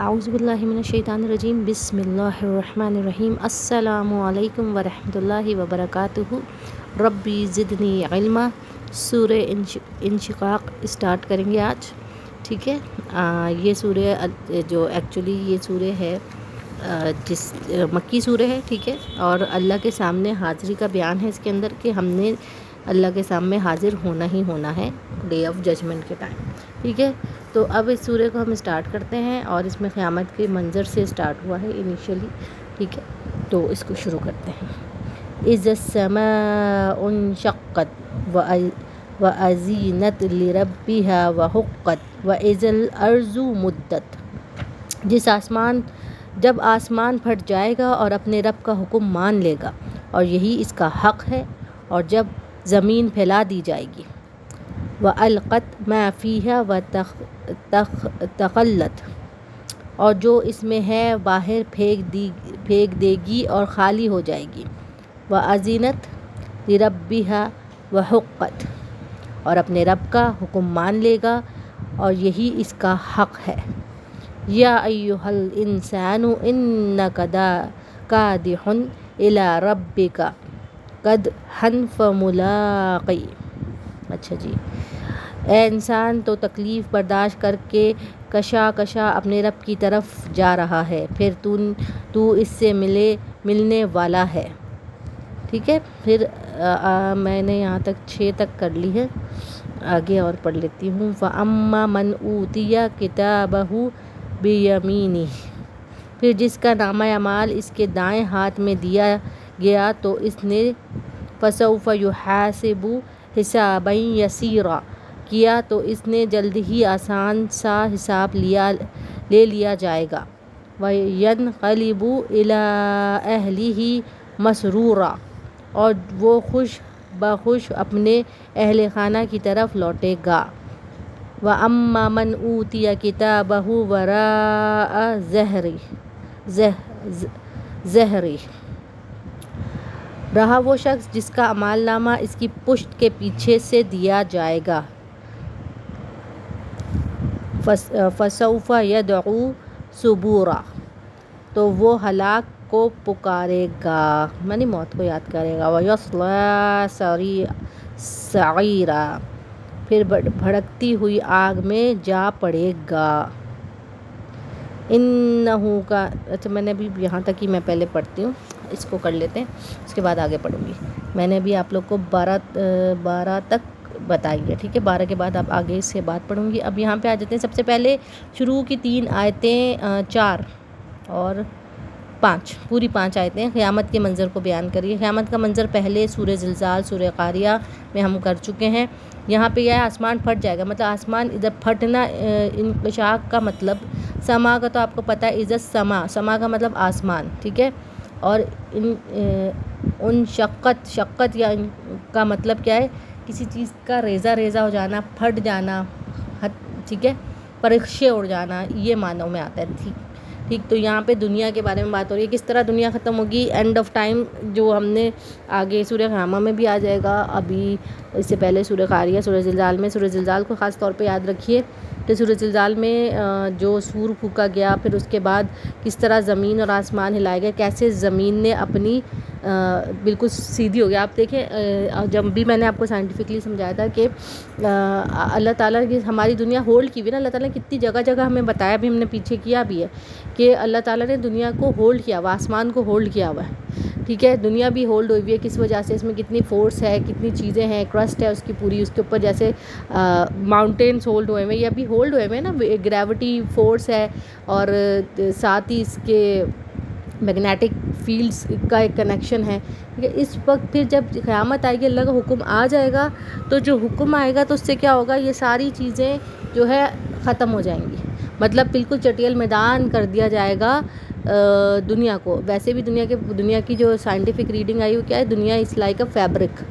اعوذ باللہ من الشیطان الرجیم، بسم اللہ الرحمن الرحیم۔ السلام علیکم ورحمۃ اللہ وبرکاتہ۔ ربی زدنی علما۔ سورہ انشقاق اسٹارٹ کریں گے آج، ٹھیک ہے۔ یہ سورہ جو ایکچولی یہ سورہ ہے جس مکی سورہ ہے، ٹھیک ہے، اور اللہ کے سامنے حاضری کا بیان ہے اس کے اندر کہ ہم نے اللہ کے سامنے حاضر ہونا ہی ہونا ہے ڈے آف ججمنٹ کے ٹائم، ٹھیک ہے۔ تو اب اس سورہ کو ہم اسٹارٹ کرتے ہیں اور اس میں قیامت کے منظر سے اسٹارٹ ہوا ہے انیشیلی، ٹھیک ہے۔ تو اس کو شروع کرتے ہیں۔ اذا السماء انشقت وأذنت لربها وحقت وإذا الأرض مدت۔ جب آسمان پھٹ جائے گا اور اپنے رب کا حکم مان لے گا اور یہی اس کا حق ہے، اور جب زمین پھیلا دی جائے گی۔ وَأَلْقَتْ مَا فِيهَا وَتَخَلَّتْ، اور جو اس میں ہے باہر پھینک دے گی اور خالی ہو جائے گی۔ وَأَذِنَتْ لِرَبِّهَا وَحُقَّتْ، اور اپنے رب کا حکم مان لے گا اور یہی اس کا حق ہے۔ یا ایھا الانسان انک کادح الی ربک کدحا فملاقی۔ اچھا جی، اے انسان تو تکلیف برداشت کر کے کشا اپنے رب کی طرف جا رہا ہے، پھر تو اس سے ملنے والا ہے، ٹھیک ہے۔ پھر میں نے یہاں تک 6 تک کر لی ہے، آگے اور پڑھ لیتی ہوں۔ فَأَمَّا مَنْ أُوتِیَ کِتَابَهُ بِیَمِینِهِ، پھر جس کا نامہ اعمال اس کے دائیں ہاتھ میں دیا گیا تو اس نے فَسَوْفَ يُحَاسَبُ حِسَابًا یسیرا، کیا تو اس نے جلد ہی آسان سا حساب لے لیا جائے گا۔ وَيَنْقَلِبُ إِلَىٰ أَهْلِهِ مَسْرُورًا، اور وہ خوش بخوش اپنے اہل خانہ کی طرف لوٹے گا۔ وَأَمَّا مَنْ أُوتِیَ کِتَابَهُ وَرَاءَ ظَهْرِهِ، رہا وہ شخص جس کا اعمال نامہ اس کی پشت کے پیچھے سے دیا جائے گا۔ فَسَوْفَ يَدْعُو ثُبُورًا، تو وہ ہلاک کو پکارے گا، یعنی موت کو یاد کرے گا۔ وَيَصْلَىٰ سَعِيرًا، پھر بھڑکتی ہوئی آگ میں جا پڑے گا۔ انہو کا، اچھا میں نے بھی یہاں تک ہی میں پہلے پڑھتی ہوں، اس کو کر لیتے ہیں، اس کے بعد آگے پڑھوں گی۔ میں نے بھی آپ لوگ کو 12 تک بتائی ہے، ٹھیک ہے۔ 12 کے بعد آپ آگے اس سے بات پڑھوں گی۔ اب یہاں پہ آ جاتے ہیں۔ سب سے پہلے شروع کی 3 آیتیں 4 اور 5، پوری 5 آیتیں قیامت کے منظر کو بیان کریے۔ قیامت کا منظر پہلے سورہ زلزال، سورہ قاریہ میں ہم کر چکے ہیں۔ یہاں پہ یہ ہے آسمان پھٹ جائے گا، مطلب آسمان ادھر پھٹنا، انشقاق کا مطلب، سما کا تو آپ کو پتہ ہے، عزت سما کا مطلب آسمان، ٹھیک ہے۔ اور شقت یا کا مطلب کیا ہے، کسی چیز کا ریزہ ہو جانا، پھٹ جانا، ٹھیک ہے، پرخشے اڑ جانا، یہ معنوں میں آتا ہے، ٹھیک۔ تو یہاں پہ دنیا کے بارے میں بات ہو رہی ہے، کس طرح دنیا ختم ہوگی، اینڈ آف ٹائم، جو ہم نے آگے سورہ قیامہ میں بھی آ جائے گا، ابھی اس سے پہلے سورہ قاریہ، سورہ زلزال میں، سورہ زلزال کو خاص طور پہ یاد رکھیے کہ سورہ زلزال میں جو سور پھونکا گیا، پھر اس کے بعد کس طرح زمین اور آسمان ہلائے گئے، کیسے زمین نے اپنی بالکل سیدھی ہو گیا۔ آپ دیکھیں، جب بھی میں نے آپ کو سائنٹیفکلی سمجھایا تھا کہ اللہ تعالیٰ کی ہماری دنیا ہولڈ کی ہوئی نا، اللہ تعالیٰ نے کتنی جگہ ہمیں بتایا بھی، ہم نے پیچھے کیا بھی ہے کہ اللہ تعالیٰ نے دنیا کو ہولڈ کیا ہوا، آسمان کو ہولڈ کیا ہوا ہے، ٹھیک ہے۔ دنیا بھی ہولڈ ہوئی ہوئی ہے، کس وجہ سے، اس میں کتنی فورس ہے، کتنی چیزیں ہیں، کرسٹ ہے اس کی پوری، اس کے اوپر جیسے ماؤنٹینس ہولڈ ہوئے ہیں، یہ ابھی ہولڈ ہوئے ہیں نا، گریوٹی فورس ہے، اور ساتھ ہی اس کے میگنیٹک فیلڈز کا ایک کنیکشن ہے، ٹھیک ہے۔ اس وقت پھر جب قیامت آئے گی، اللہ کا حکم آ جائے گا، تو جو حکم آئے گا تو اس سے کیا ہوگا، یہ ساری چیزیں جو ہے ختم ہو جائیں گی، مطلب بالکل چٹیل میدان کر دیا جائے گا دنیا کو۔ ویسے بھی دنیا کی جو سائنٹیفک ریڈنگ آئی وہ کیا ہے، دنیا از لائک اے فیبرک،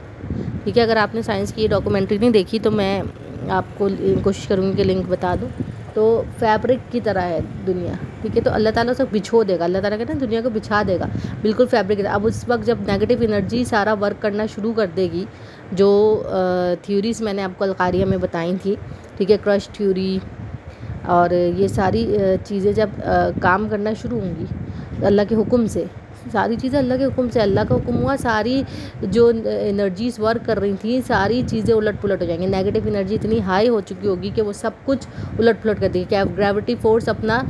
ٹھیک ہے۔ اگر آپ نے سائنس کی ڈاکومنٹری نہیں دیکھی تو میں آپ کو کوشش کروں گی کہ لنک بتا دوں، تو فیبرک کی طرح ہے دنیا، ٹھیک ہے۔ تو اللہ تعالیٰ اسے بچھو دے گا، اللہ تعالیٰ کہتے ہیں دنیا کو بچھا دے گا، بالکل فیبرک کی طرح۔ اب اس وقت جب نیگیٹو انرجی سارا ورک کرنا شروع کر دے گی، جو تھیوریز میں نے آپ کو القاریہ میں بتائی تھی، ٹھیک ہے، کرش تھیوری، اور یہ ساری چیزیں جب کام کرنا شروع ہوں گی اللہ کے حکم سے، ساری چیزیں اللہ کے حکم سے، اللہ کا حکم ہوا، ساری جو انرجیز ورک کر رہی تھیں ساری چیزیں الٹ پلٹ ہو جائیں گی. نیگیٹو انرجی اتنی ہائی ہو چکی ہوگی کہ وہ سب کچھ الٹ پلٹ کر دے گی. گریوٹی فورس اپنا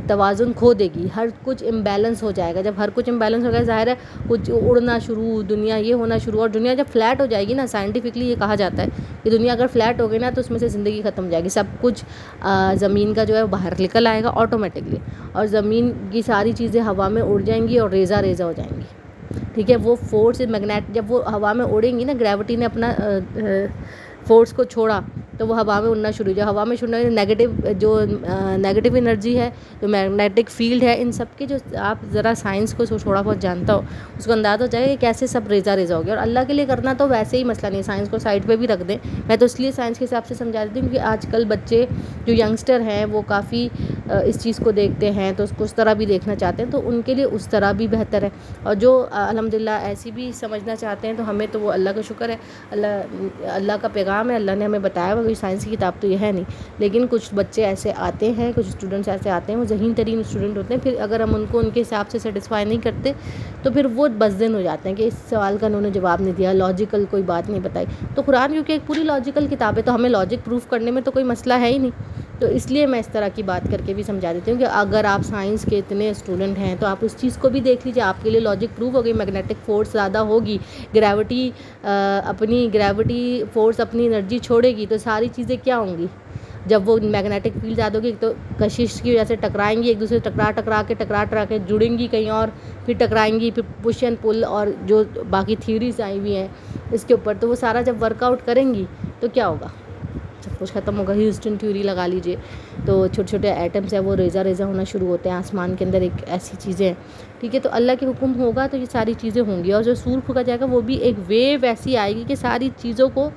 توازن کھو دے گی، ہر کچھ امبیلنس ہو جائے گا. جب ہر کچھ امبیلنس ہو گیا ظاہر ہے کچھ اڑنا شروع، دنیا یہ ہونا شروع. اور دنیا جب فلیٹ ہو جائے گی نا، سائنٹیفکلی یہ کہا جاتا ہے کہ دنیا اگر فلیٹ ہو گئی نا تو اس میں سے زندگی ختم ہو جائے گی. سب کچھ زمین کا جو ہے باہر نکل آئے گا آٹومیٹکلی، اور زمین کی ساری چیزیں ہوا میں اڑ جائیں گی اور ریزہ ریزہ ہو جائیں گی. ٹھیک ہے، وہ فورس میگنیٹ جب وہ ہوا میں اڑیں گی نا، گریوٹی نے اپنا فورس کو چھوڑا تو وہ ہوا میں اڑنا شروع ہو جائے. ہوا میں چھوڑنا نیگیٹو انرجی ہے، جو میگنیٹک فیلڈ ہے، ان سب کے جو آپ ذرا سائنس کو تھوڑا بہت جانتا ہو اس کو اندازہ ہو جائے کہ کیسے سب ریزہ ریزہ ہو گیا. اور اللہ کے لیے کرنا تو ویسے ہی مسئلہ نہیں ہے، سائنس کو سائڈ پہ بھی رکھ دیں. میں تو اس لیے سائنس کے حساب سے سمجھا دیتی ہوں کہ آج کل بچے جو ینگسٹر ہیں وہ کافی اس چیز کو دیکھتے ہیں تو اس کو اس طرح بھی دیکھنا چاہتے ہیں، تو ان کے لیے اس طرح بھی بہتر ہے. اور جو الحمدللہ ایسی بھی سمجھنا چاہتے ہیں تو ہمیں تو وہ اللہ کا شکر ہے، اللہ کا پیغام ہے، اللہ نے ہمیں بتایا ہوا. کوئی سائنس کی کتاب تو یہ ہے نہیں، لیکن کچھ بچے ایسے آتے ہیں، کچھ اسٹوڈنٹس ایسے آتے ہیں وہ ذہین ترین اسٹوڈنٹ ہوتے ہیں. پھر اگر ہم ان کو ان کے حساب سے سیٹسفائی نہیں کرتے تو پھر وہ بزدل ہو جاتے ہیں کہ اس سوال کا انہوں نے جواب نہیں دیا، لاجیکل کوئی بات نہیں بتائی. تو قرآن کیونکہ ایک پوری لاجیکل کتاب ہے تو ہمیں لاجک پروف کرنے میں تو کوئی مسئلہ ہے ہی نہیں. تو اس لیے میں اس طرح کی بات کر کے بھی سمجھا دیتی ہوں کہ اگر آپ سائنس کے اتنے اسٹوڈنٹ ہیں تو آپ اس چیز کو بھی دیکھ لیجیے. آپ کے لیے لاجک پروف ہو گئی، میگنیٹک فورس زیادہ ہوگی، گریوٹی فورس اپنی انرجی چھوڑے گی تو ساری چیزیں کیا ہوں گی. جب وہ میگنیٹک فیلڈ زیادہ ہوگی تو کشش کی وجہ سے ٹکرائیں گی ایک دوسرے سے، ٹکرا کے جڑیں گی کہیں اور، پھر ٹکرائیں گی، پھر پش اینڈ پل اور جو باقی تھیوریز آئی ہوئی ہیں اس کے اوپر، تو وہ سارا جب ورک آؤٹ کریں گی تو کیا ہوگا، سب کچھ ختم ہوگا. ہیوسٹن تھیوری لگا لیجئے، تو چھوٹے چھوٹے ایٹمس ہیں وہ ریزہ ریزہ ہونا شروع ہوتے ہیں آسمان کے اندر، ایک ایسی چیزیں ہیں. ٹھیک ہے، تو اللہ کے حکم ہوگا تو یہ ساری چیزیں ہوں گی. اور جو سور پھونکا جائے گا وہ بھی ایک ویو ایسی آئے گی کہ ساری چیزوں کو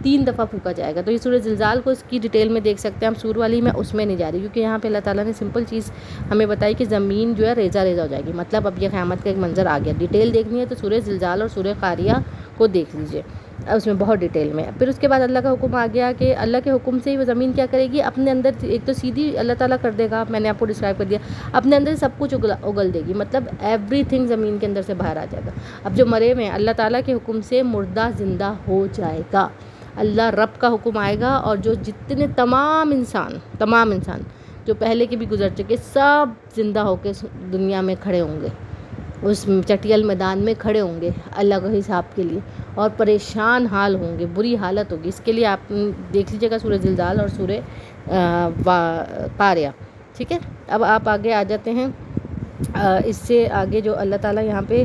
3 دفعہ پھونکا جائے گا. تو یہ سورہ زلزال کو اس کی ڈیٹیل میں دیکھ سکتے ہیں ہم، سور والی میں اس میں نہیں جا رہی کیونکہ یہاں پہ اللہ تعالیٰ نے سمپل چیز ہمیں بتائی کہ زمین جو ہے ریزہ ریزہ ہو جائے گی. مطلب اب یہ قیامت کا ایک منظر آ گیا. ڈیٹیل دیکھنی ہے تو سورہ زلزال اور سورہ قاریہ کو دیکھ لیجئے، اس میں بہت ڈیٹیل میں. پھر اس کے بعد اللہ کا حکم آ گیا کہ اللہ کے حکم سے ہی وہ زمین کیا کرے گی، اپنے اندر ایک تو سیدھی اللہ تعالیٰ کر دے گا، میں نے آپ کو ڈسکرائب کر دیا، اپنے اندر سب کچھ اگل دے گی. مطلب ایوری تھنگ زمین کے اندر سے باہر آ جائے گا. اب جو مرے ہوئے ہیں اللہ تعالیٰ کے حکم سے مردہ زندہ ہو جائے گا. اللہ رب کا حکم آئے گا اور جو جتنے تمام انسان جو پہلے کے بھی گزر چکے سب زندہ ہو کے دنیا میں کھڑے ہوں گے، اس چٹیل میدان میں کھڑے ہوں گے اللہ کے حساب کے لیے، اور پریشان حال ہوں گے، بری حالت ہوگی. اس کے لیے آپ دیکھ لیجیے گا سورہ زلزال اور سورہ قاریہ. ٹھیک ہے، اب آپ آگے آ جاتے ہیں. اس سے آگے جو اللہ تعالیٰ یہاں پہ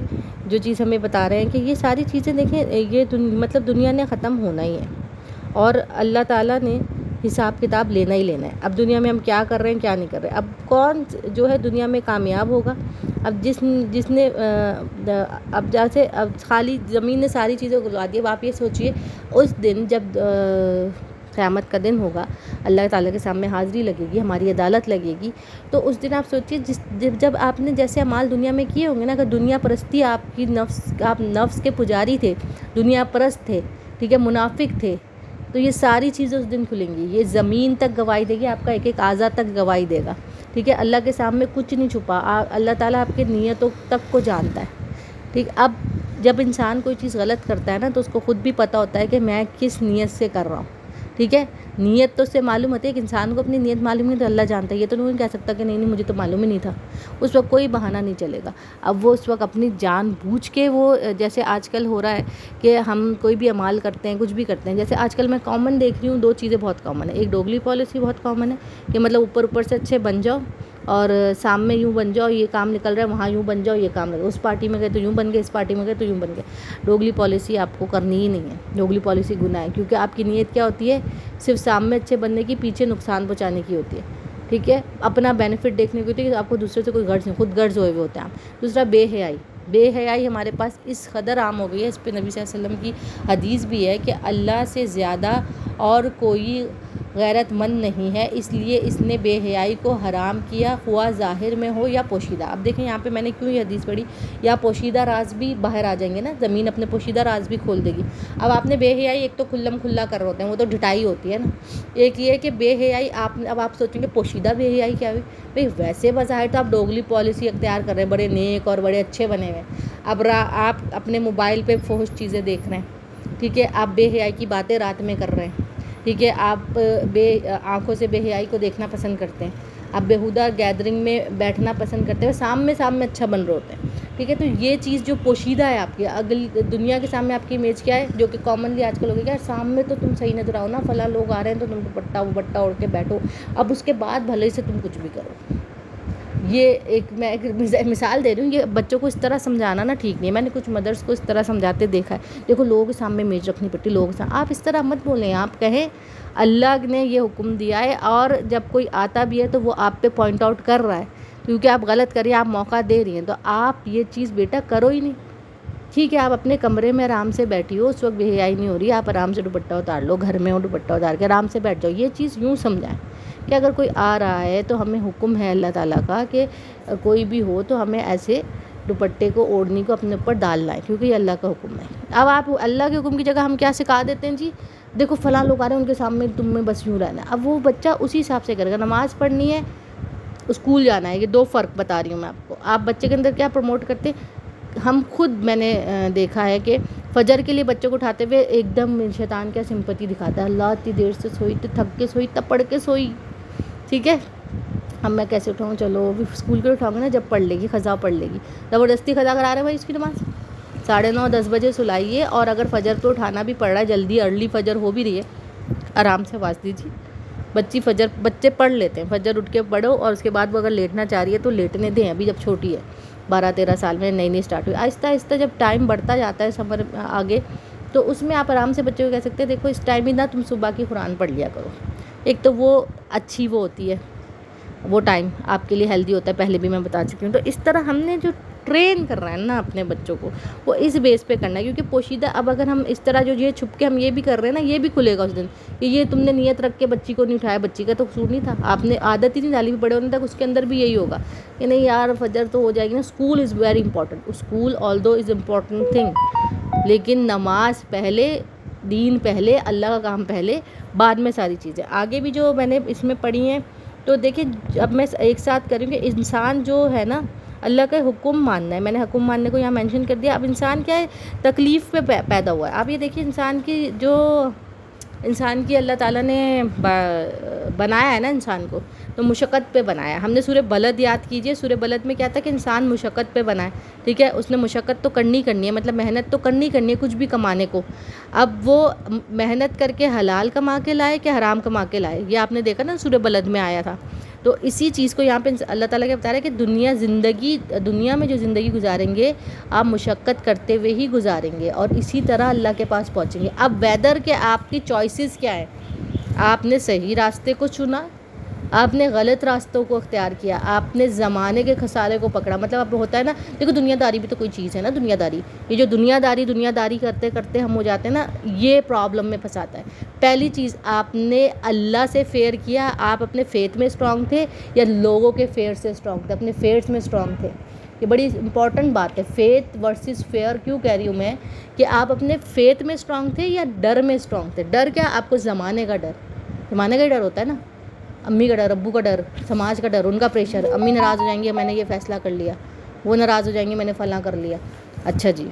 جو چیز ہمیں بتا رہے ہیں کہ یہ ساری چیزیں دیکھیں، یہ مطلب دنیا نے ختم ہونا ہی ہے اور اللہ تعالیٰ نے حساب کتاب لینا ہی لینا ہے. اب دنیا میں ہم کیا کر رہے ہیں کیا نہیں کر رہے. اب کون جو ہے دنیا میں کامیاب ہوگا؟ اب جس نے اب جیسے اب خالی زمین نے ساری چیزیں اگلا دی. اب آپ یہ سوچئے اس دن جب قیامت کا دن ہوگا، اللہ تعالیٰ کے سامنے حاضری لگے گی، ہماری عدالت لگے گی، تو اس دن آپ سوچئے جب آپ نے جیسے اعمال دنیا میں کیے ہوں گے نا، اگر دنیا پرستی آپ نفس کے پجاری تھے، دنیا پرست تھے، ٹھیک ہے، منافق تھے، تو یہ ساری چیزیں اس دن کھلیں گی. یہ زمین تک گواہی دے گی، آپ کا ایک ایک اعضا تک گواہی دے گا. ٹھیک ہے، اللہ کے سامنے کچھ نہیں چھپا، اللہ تعالیٰ آپ کے نیتوں تک کو جانتا ہے. ٹھیک، اب جب انسان کوئی چیز غلط کرتا ہے نا تو اس کو خود بھی پتہ ہوتا ہے کہ میں کس نیت سے کر رہا ہوں. ٹھیک ہے، نیت تو اس سے معلوم ہوتی ہے کہ انسان کو اپنی نیت معلوم نہیں تو اللہ جانتا ہے. یہ تو نہیں کہہ سکتا کہ نہیں مجھے تو معلوم ہی نہیں تھا. اس وقت کوئی بہانہ نہیں چلے گا. اب وہ اس وقت اپنی جان بوجھ کے وہ جیسے آج کل ہو رہا ہے کہ ہم کوئی بھی اعمال کرتے ہیں، کچھ بھی کرتے ہیں، جیسے آج کل میں کامن دیکھ رہی ہوں 2 چیزیں بہت کامن ہیں. ایک ڈوگلی پالیسی بہت کامن ہے کہ مطلب اوپر سے اچھے بن جاؤ اور سامنے یوں بن جاؤ، یہ کام نکل رہا ہے وہاں یوں بن جاؤ، یہ کام اس پارٹی میں گئے تو یوں بن گئے، اس پارٹی میں گئے تو یوں بن گئے. ڈوگلی پالیسی آپ کو کرنی ہی نہیں ہے. ڈوگلی پالیسی گناہ ہے کیونکہ آپ کی نیت کیا ہوتی ہے؟ صرف سامنے اچھے بننے کی، پیچھے نقصان پہنچانے کی ہوتی ہے. ٹھیک ہے، اپنا بینیفٹ دیکھنے کی ہوتی ہے کہ آپ کو دوسرے سے کوئی غرض نہیں، خود غرض ہوئے ہوتے ہیں آپ. دوسرا بے حیائی ہمارے پاس اس قدر عام ہو گئی ہے. اس پہ نبی صلی اللہ علیہ وسلم کی حدیث بھی ہے کہ اللہ سے زیادہ اور کوئی غیرت مند نہیں ہے، اس لیے اس نے بے حیائی کو حرام کیا، خواہ ظاہر میں ہو یا پوشیدہ۔ اب دیکھیں یہاں پہ میں نے کیوں یہ حدیث پڑھی، یا پوشیدہ راز بھی باہر آ جائیں گے نا، زمین اپنے پوشیدہ راز بھی کھول دے گی۔ اب آپ نے بے حیائی ایک تو کھلم کھلا کر رہے ہوتے ہیں، وہ تو ڈھٹائی ہوتی ہے نا، ایک یہ کہ بے حیائی اب آپ سوچیں گے پوشیدہ بے حیائی کیا ہوئی، بھئی ویسے بظاہر تو آپ ڈوگلی پالیسی اختیار کر رہے ہیں، بڑے نیک اور بڑے اچھے بنے ہوئے ہیں، اب آپ اپنے موبائل پہ فحش چیزیں دیکھ رہے ہیں، ٹھیک ہے، آپ بے حیائی کی باتیں رات میں کر رہے ہیں، ٹھیک ہے، آپ آنکھوں سے بے حیائی کو دیکھنا پسند کرتے ہیں، آپ بیہودہ گیدرنگ میں بیٹھنا پسند کرتے ہیں، سام میں اچھا بن رہے ہوتے ہیں، ٹھیک ہے، تو یہ چیز جو پوشیدہ ہے آپ کی اگلی دنیا کے سامنے آپ کی امیج کیا ہے، جو کہ کامنلی آج کل ہو گیا، سام میں تو تم صحیح نظر آؤ نا، فلاں لوگ آ رہے ہیں تو تم دوپٹہ اوڑھ کے بیٹھو، اب اس کے بعد بھلے سے تم کچھ بھی کرو۔ یہ میں ایک مثال دے رہی ہوں، یہ بچوں کو اس طرح سمجھانا نا ٹھیک نہیں ہے، میں نے کچھ مدرس کو اس طرح سمجھاتے دیکھا ہے، دیکھو لوگوں کے سامنے امیج رکھنی پڑتی، لوگوں کے سامنے آپ اس طرح مت بولیں، آپ کہیں اللہ نے یہ حکم دیا ہے، اور جب کوئی آتا بھی ہے تو وہ آپ پہ پوائنٹ آؤٹ کر رہا ہے کیونکہ آپ غلط کر رہی ہیں، آپ موقع دے رہی ہیں، تو آپ یہ چیز بیٹا کرو ہی نہیں، ٹھیک ہے، آپ اپنے کمرے میں آرام سے بیٹھی ہو، اس وقت بے حیائی نہیں ہو رہی، آپ آرام سے دوپٹہ اتار لو، گھر میں ہو دوپٹہ اتار کے آرام سے بیٹھ جاؤ، یہ چیز یوں سمجھائیں کہ اگر کوئی آ رہا ہے تو ہمیں حکم ہے اللہ تعالیٰ کا کہ کوئی بھی ہو تو ہمیں ایسے دوپٹے کو اوڑھنی کو اپنے اوپر ڈالنا ہے، کیونکہ یہ اللہ کا حکم ہے۔ اب آپ اللہ کے حکم کی جگہ ہم کیا سکھا دیتے ہیں جی، دیکھو فلاں لوگ آ رہے ہیں ان کے سامنے تم میں بس یوں رہنا ہے، اب وہ بچہ اسی حساب سے کرے گا، نماز پڑھنی ہے، اسکول جانا ہے، یہ دو فرق بتا رہی ہوں میں آپ کو۔ آپ بچے کے اندر کیا پروموٹ کرتے ہیں، ہم خود میں نے دیکھا ہے کہ فجر کے لیے بچوں کو اٹھاتے ہوئے ایک دم شیطان کیا سمپتی دکھاتا ہے، اللہ اتنی دیر سے سوئی، تو تھک کے سوئی، تب پڑھ کے سوئی، ٹھیک ہے، اب میں کیسے اٹھاؤں، چلو ابھی اسکول کے اٹھاؤں گا نا، جب پڑھ لے گی، قضا پڑھ لے گی، زبردستی قضا کرا رہے ہیں بھائی اس کی نماز، 9:30 10 بجے سلائیے، اور اگر فجر پہ اٹھانا بھی پڑ رہا ہے، جلدی ارلی فجر ہو بھی رہی ہے، آرام سے آواز دیجیے، بچے پڑھ لیتے ہیں، فجر اٹھ کے پڑھو، اور اس کے بعد وہ اگر لیٹنا چاہ رہی ہے تو لیٹنے دیں، ابھی جب چھوٹی ہے، 12-13 سال میں نئی اسٹارٹ ہوئی، آہستہ آہستہ جب ٹائم بڑھتا جاتا ہے سفر آگے، تو اس میں آپ آرام سے بچوں کو کہہ سکتے ہیں دیکھو اس ٹائم ہی نہ تم صبح کی قرآن پڑھ لیا کرو، ایک تو وہ اچھی وہ ہوتی ہے، وہ ٹائم آپ کے لیے ہیلدی ہوتا ہے، پہلے بھی میں بتا چکی ہوں، تو اس طرح ہم نے جو ٹرین کر رہے ہیں نا اپنے بچوں کو، وہ اس بیس پہ کرنا ہے، کیونکہ پوشیدہ اب اگر ہم اس طرح جو یہ چھپ کے ہم یہ بھی کر رہے ہیں نا، یہ بھی کھلے گا اس دن کہ یہ تم نے نیت رکھ کے بچی کو نہیں اٹھایا، بچی کا تو قصور نہیں تھا، آپ نے عادت ہی نہیں ڈالی، بھی بڑے ہونے تک اس کے اندر بھی یہی ہوگا کہ نہیں یار فجر تو ہو جائے گی نا، school is very important, school although is important thing, لیکن نماز پہلے، دین پہلے، اللہ کا کام پہلے، بعد میں ساری چیزیں آگے بھی جو میں نے اس میں پڑھی ہیں۔ تو دیکھیں اب میں ایک ساتھ کروں کہ انسان جو ہے نا اللہ کا حکم ماننا ہے، میں نے حکم ماننے کو یہاں مینشن کر دیا، اب انسان کیا ہے تکلیف پہ پیدا ہوا ہے، آپ یہ دیکھیے انسان کی اللہ تعالیٰ نے بنایا ہے نا انسان کو، تو مشقت پہ بنایا، ہم نے سورہ بلد یاد کیجئے، سورہ بلد میں کیا تھا کہ انسان مشقت پہ بنا ہے، ٹھیک ہے، اس نے مشقت تو کرنی ہے، مطلب محنت تو کرنی ہے کچھ بھی کمانے کو، اب وہ محنت کر کے حلال کما کے لائے کہ حرام کما کے لائے، یہ آپ نے دیکھا نا سورہ بلد میں آیا تھا، تو اسی چیز کو یہاں پہ اللہ تعالیٰ کیا بتا رہا ہے کہ دنیا میں جو زندگی گزاریں گے آپ مشقت کرتے ہوئے ہی گزاریں گے، اور اسی طرح اللہ کے پاس پہنچیں گے۔ اب ویدر کے آپ کی چوائسیز کیا ہیں، آپ نے صحیح راستے کو چنا، آپ نے غلط راستوں کو اختیار کیا، آپ نے زمانے کے خسارے کو پکڑا، مطلب اب ہوتا ہے نا، دیکھو دنیا داری بھی تو کوئی چیز ہے نا، دنیا داری، یہ جو دنیا داری کرتے کرتے ہم ہو جاتے ہیں نا، یہ پرابلم میں پھنساتا ہے۔ پہلی چیز آپ نے اللہ سے فیئر کیا، آپ اپنے فیتھ میں اسٹرانگ تھے یا لوگوں کے فیئر سے اسٹرانگ تھے، اپنے فیئرس میں اسٹرانگ تھے، یہ بڑی امپورٹنٹ بات ہے، فیتھ ورسز فیئر کیوں کہہ رہی ہوں میں، کہ آپ اپنے فیتھ میں اسٹرانگ تھے یا ڈر میں اسٹرانگ تھے، ڈر کیا آپ کو زمانے کا ہی ڈر ہوتا ہے نا، امی کا ڈر، ابو کا ڈر، سماج کا ڈر، ان کا پریشر، امی ناراض ہو جائیں گی میں نے یہ فیصلہ کر لیا، وہ ناراض ہو جائیں گے میں نے فلاں کر لیا، اچھا جی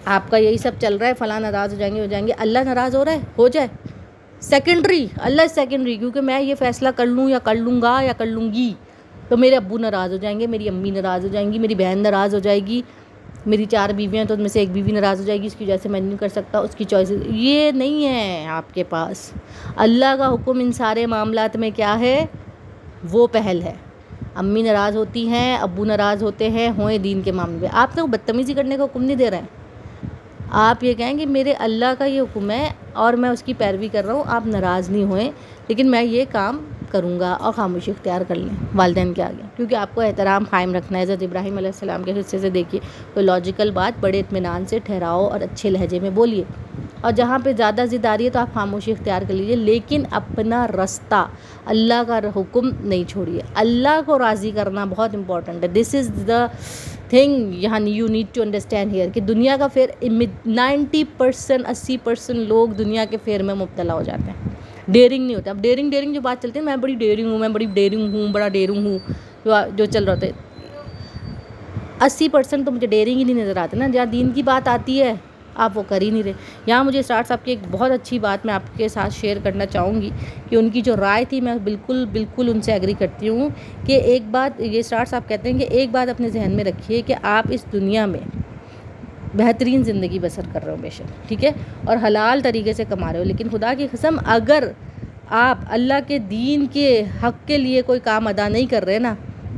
آپ کا یہی سب چل رہا ہے، فلاں ناراض ہو جائیں گے، اللہ ناراض ہو رہا ہے، ہو جائے، سیکنڈری، اللہ سیکنڈری، کیونکہ میں یہ فیصلہ کر لوں یا کر لوں گا یا کر لوں گی تو میرے ابو ناراض ہو جائیں گے، میری امی ناراض ہو جائیں گی، میری بہن ناراض ہو جائے گی، میری 4 بیویاں ہیں تو ان میں سے ایک بیوی ناراض ہو جائے گی، اس کی وجہ سے میں نہیں کر سکتا، اس کی چوائسیز، یہ نہیں ہے آپ کے پاس، اللہ کا حکم ان سارے معاملات میں کیا ہے، وہ پہل ہے، امی ناراض ہوتی ہیں، ابو ناراض ہوتے ہیں، ہوئیں دین کے معاملے میں، آپ تو بدتمیزی کرنے کا حکم نہیں دے رہے ہیں، آپ یہ کہیں کہ میرے اللہ کا یہ حکم ہے اور میں اس کی پیروی کر رہا ہوں، آپ ناراض نہیں ہوئیں لیکن میں یہ کام کروں گا، اور خاموشی اختیار کر لیں والدین کے آگے، کیونکہ آپ کو احترام قائم رکھنا ہے۔ حضرت ابراہیم علیہ السلام کے حصے سے دیکھیے، کوئی لاجیکل بات بڑے اطمینان سے ٹھہراؤ اور اچھے لہجے میں بولیے، اور جہاں پہ زیادہ ضد آ رہی ہے تو آپ خاموشی اختیار کر لیجیے، لیکن اپنا رستہ، اللہ کا حکم نہیں چھوڑیے. اللہ کو راضی کرنا بہت امپورٹنٹ ہے. This is the thing you need to understand here کہ دنیا کا فیر 90% 80% لوگ دنیا کے فیر میں مبتلا ہو جاتے ہیں. ڈیرنگ نہیں ہوتا. اب ڈیرنگ جو بات چلتی ہے، میں بڑی ڈیرنگ ہوں، میں بڑی ڈیرنگ ہوں، بڑا ڈیرنگ ہوں، جو چل رہا ہوتا ہے 80% تو مجھے ڈیرنگ ہی نہیں نظر آتے نا. جہاں دین کی بات آتی ہے آپ وہ کر ہی نہیں رہے. یہاں مجھے اسٹار صاحب کی ایک بہت اچھی بات میں آپ کے ساتھ شیئر کرنا چاہوں گی کہ ان کی جو رائے تھی میں بالکل ان سے ایگری کرتی ہوں کہ ایک بات یہ اسٹار صاحب کہتے ہیں کہ ایک بات اپنے ذہن میں رکھیے کہ آپ اس دنیا میں بہترین زندگی بسر کر رہے ہو بے شک، ٹھیک ہے، اور حلال طریقے سے کما رہے ہو، لیکن خدا کی قسم اگر آپ اللہ کے دین کے حق کے لیے کوئی کام ادا نہیں کر رہے نا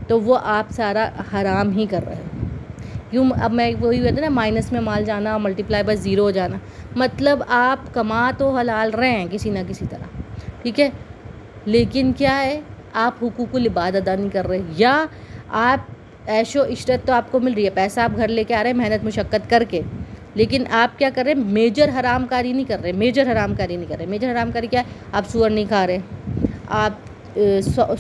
تو وہ آپ سارا حرام ہی کر رہے ہیں. کیوں؟ اب میں وہی کہتے ہیں نا، مائنس میں مال جانا، ملٹیپلائی بائی زیرو ہو جانا. مطلب آپ کما تو حلال رہے ہیں کسی نہ کسی طرح، ٹھیک ہے، لیکن کیا ہے آپ حقوق العباد ادا نہیں کر رہے، یا آپ عیش و عشرت تو آپ کو مل رہی ہے، پیسہ آپ گھر لے کے آ رہے ہیں محنت مشقت کر کے، لیکن آپ کیا کر رہے ہیں؟ میجر حرام کاری نہیں کر رہے. میجر حرام کاری کیا ہے؟ آپ سور نہیں کھا رہے، آپ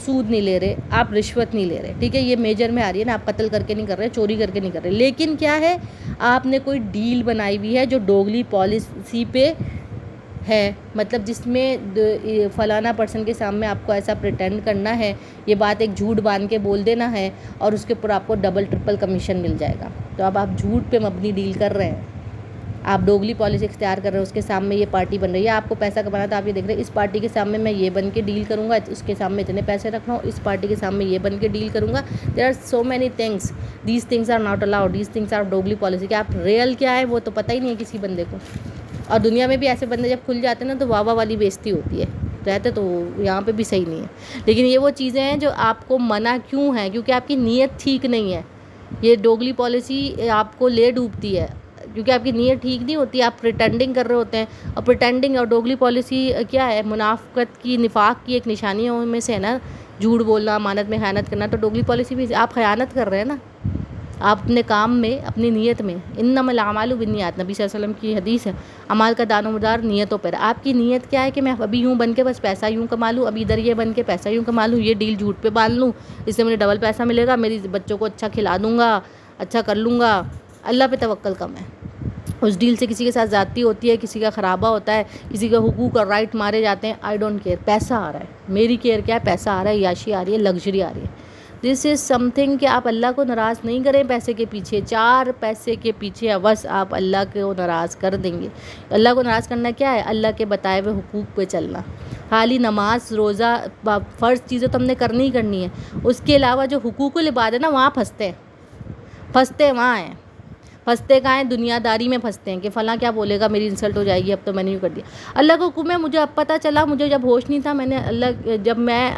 سود نہیں لے رہے، آپ رشوت نہیں لے رہے، ٹھیک ہے، یہ میجر میں آ رہی ہے نا. آپ قتل کر کے نہیں کر رہے، چوری کر کے نہیں کر رہے، لیکن کیا ہے آپ نے کوئی ڈیل بنائی ہوئی ہے جو ڈوگلی پالیسی پہ ہے، مطلب جس میں فلانا پرسن کے سامنے آپ کو ایسا پریٹینڈ کرنا ہے، یہ بات ایک جھوٹ باندھ کے بول دینا ہے اور اس کے اوپر آپ کو ڈبل ٹرپل کمیشن مل جائے گا. تو اب آپ جھوٹ پہ مبنی ڈیل کر رہے ہیں، آپ ڈوگلی پالیسی اختیار کر رہے ہیں. اس کے سامنے یہ پارٹی بن رہی ہے، آپ کو پیسہ کمانا تو آپ یہ دیکھ رہے ہیں اس پارٹی کے سامنے میں یہ بن کے ڈیل کروں گا، اس کے سامنے اتنے پیسے رکھ رہا ہوں، اس پارٹی کے سامنے یہ بن کے ڈیل کروں گا. There are so many things, these things are not allowed, these things are ڈوگلی پالیسی. کہ آپ ریئل کیا ہے وہ تو پتہ ہی نہیں ہے کسی بندے کو. اور دنیا میں بھی ایسے بندے جب کھل جاتے ہیں نا تو واہ والی بےزتی ہوتی ہے، رہتے تو یہاں پہ بھی صحیح نہیں ہے. لیکن یہ وہ چیزیں ہیں جو آپ کو منع کیوں ہیں؟ کیونکہ آپ کی نیت ٹھیک نہیں ہے. یہ ڈوگلی پالیسی آپ کو لے ڈوبتی ہے کیونکہ آپ کی نیت ٹھیک نہیں ہوتی، آپ پریٹینڈنگ کر رہے ہوتے ہیں. اور پریٹینڈنگ اور ڈوگلی پالیسی کیا ہے؟ منافقت کی، نفاق کی ایک نشانیوں میں سے ہے نا، جھوٹ بولنا، امانت میں خیانت کرنا. تو ڈوگلی پالیسی بھی آپ خیانت کر رہے ہیں نا، آپ اپنے کام میں، اپنی نیت میں. انما الاعمال بالنیات، نبی صلی اللہ علیہ وسلم کی حدیث ہے، اعمال کا دار و مدار نیتوں پر. آپ کی نیت کیا ہے کہ میں ابھی یوں بن کے بس پیسہ یوں کما لوں، ابھی ادھر یہ بن کے پیسہ یوں کما لوں، یہ ڈیل جھوٹ پہ باندھ لوں، اس سے مجھے ڈبل پیسہ ملے گا، میری بچوں کو اچھا کھلا دوں گا، اچھا کر لوں گا. اللہ پہ توکل کم ہے. اس ڈیل سے کسی کے ساتھ زیادتی ہوتی ہے، کسی کا خرابہ ہوتا ہے، کسی کے حقوق اور رائٹ مارے جاتے ہیں. آئی ڈونٹ کیئر، پیسہ آ رہا ہے، میری کیئر کیا ہے؟ پیسہ آ رہا ہے، عیاشی آ رہی ہے، لگژری آ رہی ہے. دس از سم تھنگ کہ آپ اللہ کو ناراض نہیں کریں پیسے کے پیچھے. 4 پیسے کے پیچھے بس آپ اللہ کو ناراض کر دیں گے. اللہ کو ناراض کرنا کیا ہے؟ اللہ کے بتائے ہوئے حقوق پہ چلنا. خالی نماز، روزہ، فرض چیزیں تو ہم نے کرنی ہی کرنی ہے، اس کے علاوہ جو حقوق العباد ہے نا وہاں پھنستے وہاں ہیں. پھنستے کہاں ہیں؟ دنیا داری میں پھنستے ہیں کہ فلاں کیا بولے گا، میری انسلٹ ہو جائے گی، اب تو میں نے یوں کر دیا. اللہ کا حکم ہے، مجھے اب پتہ چلا، مجھے جب ہوش نہیں تھا، میں نے جب میں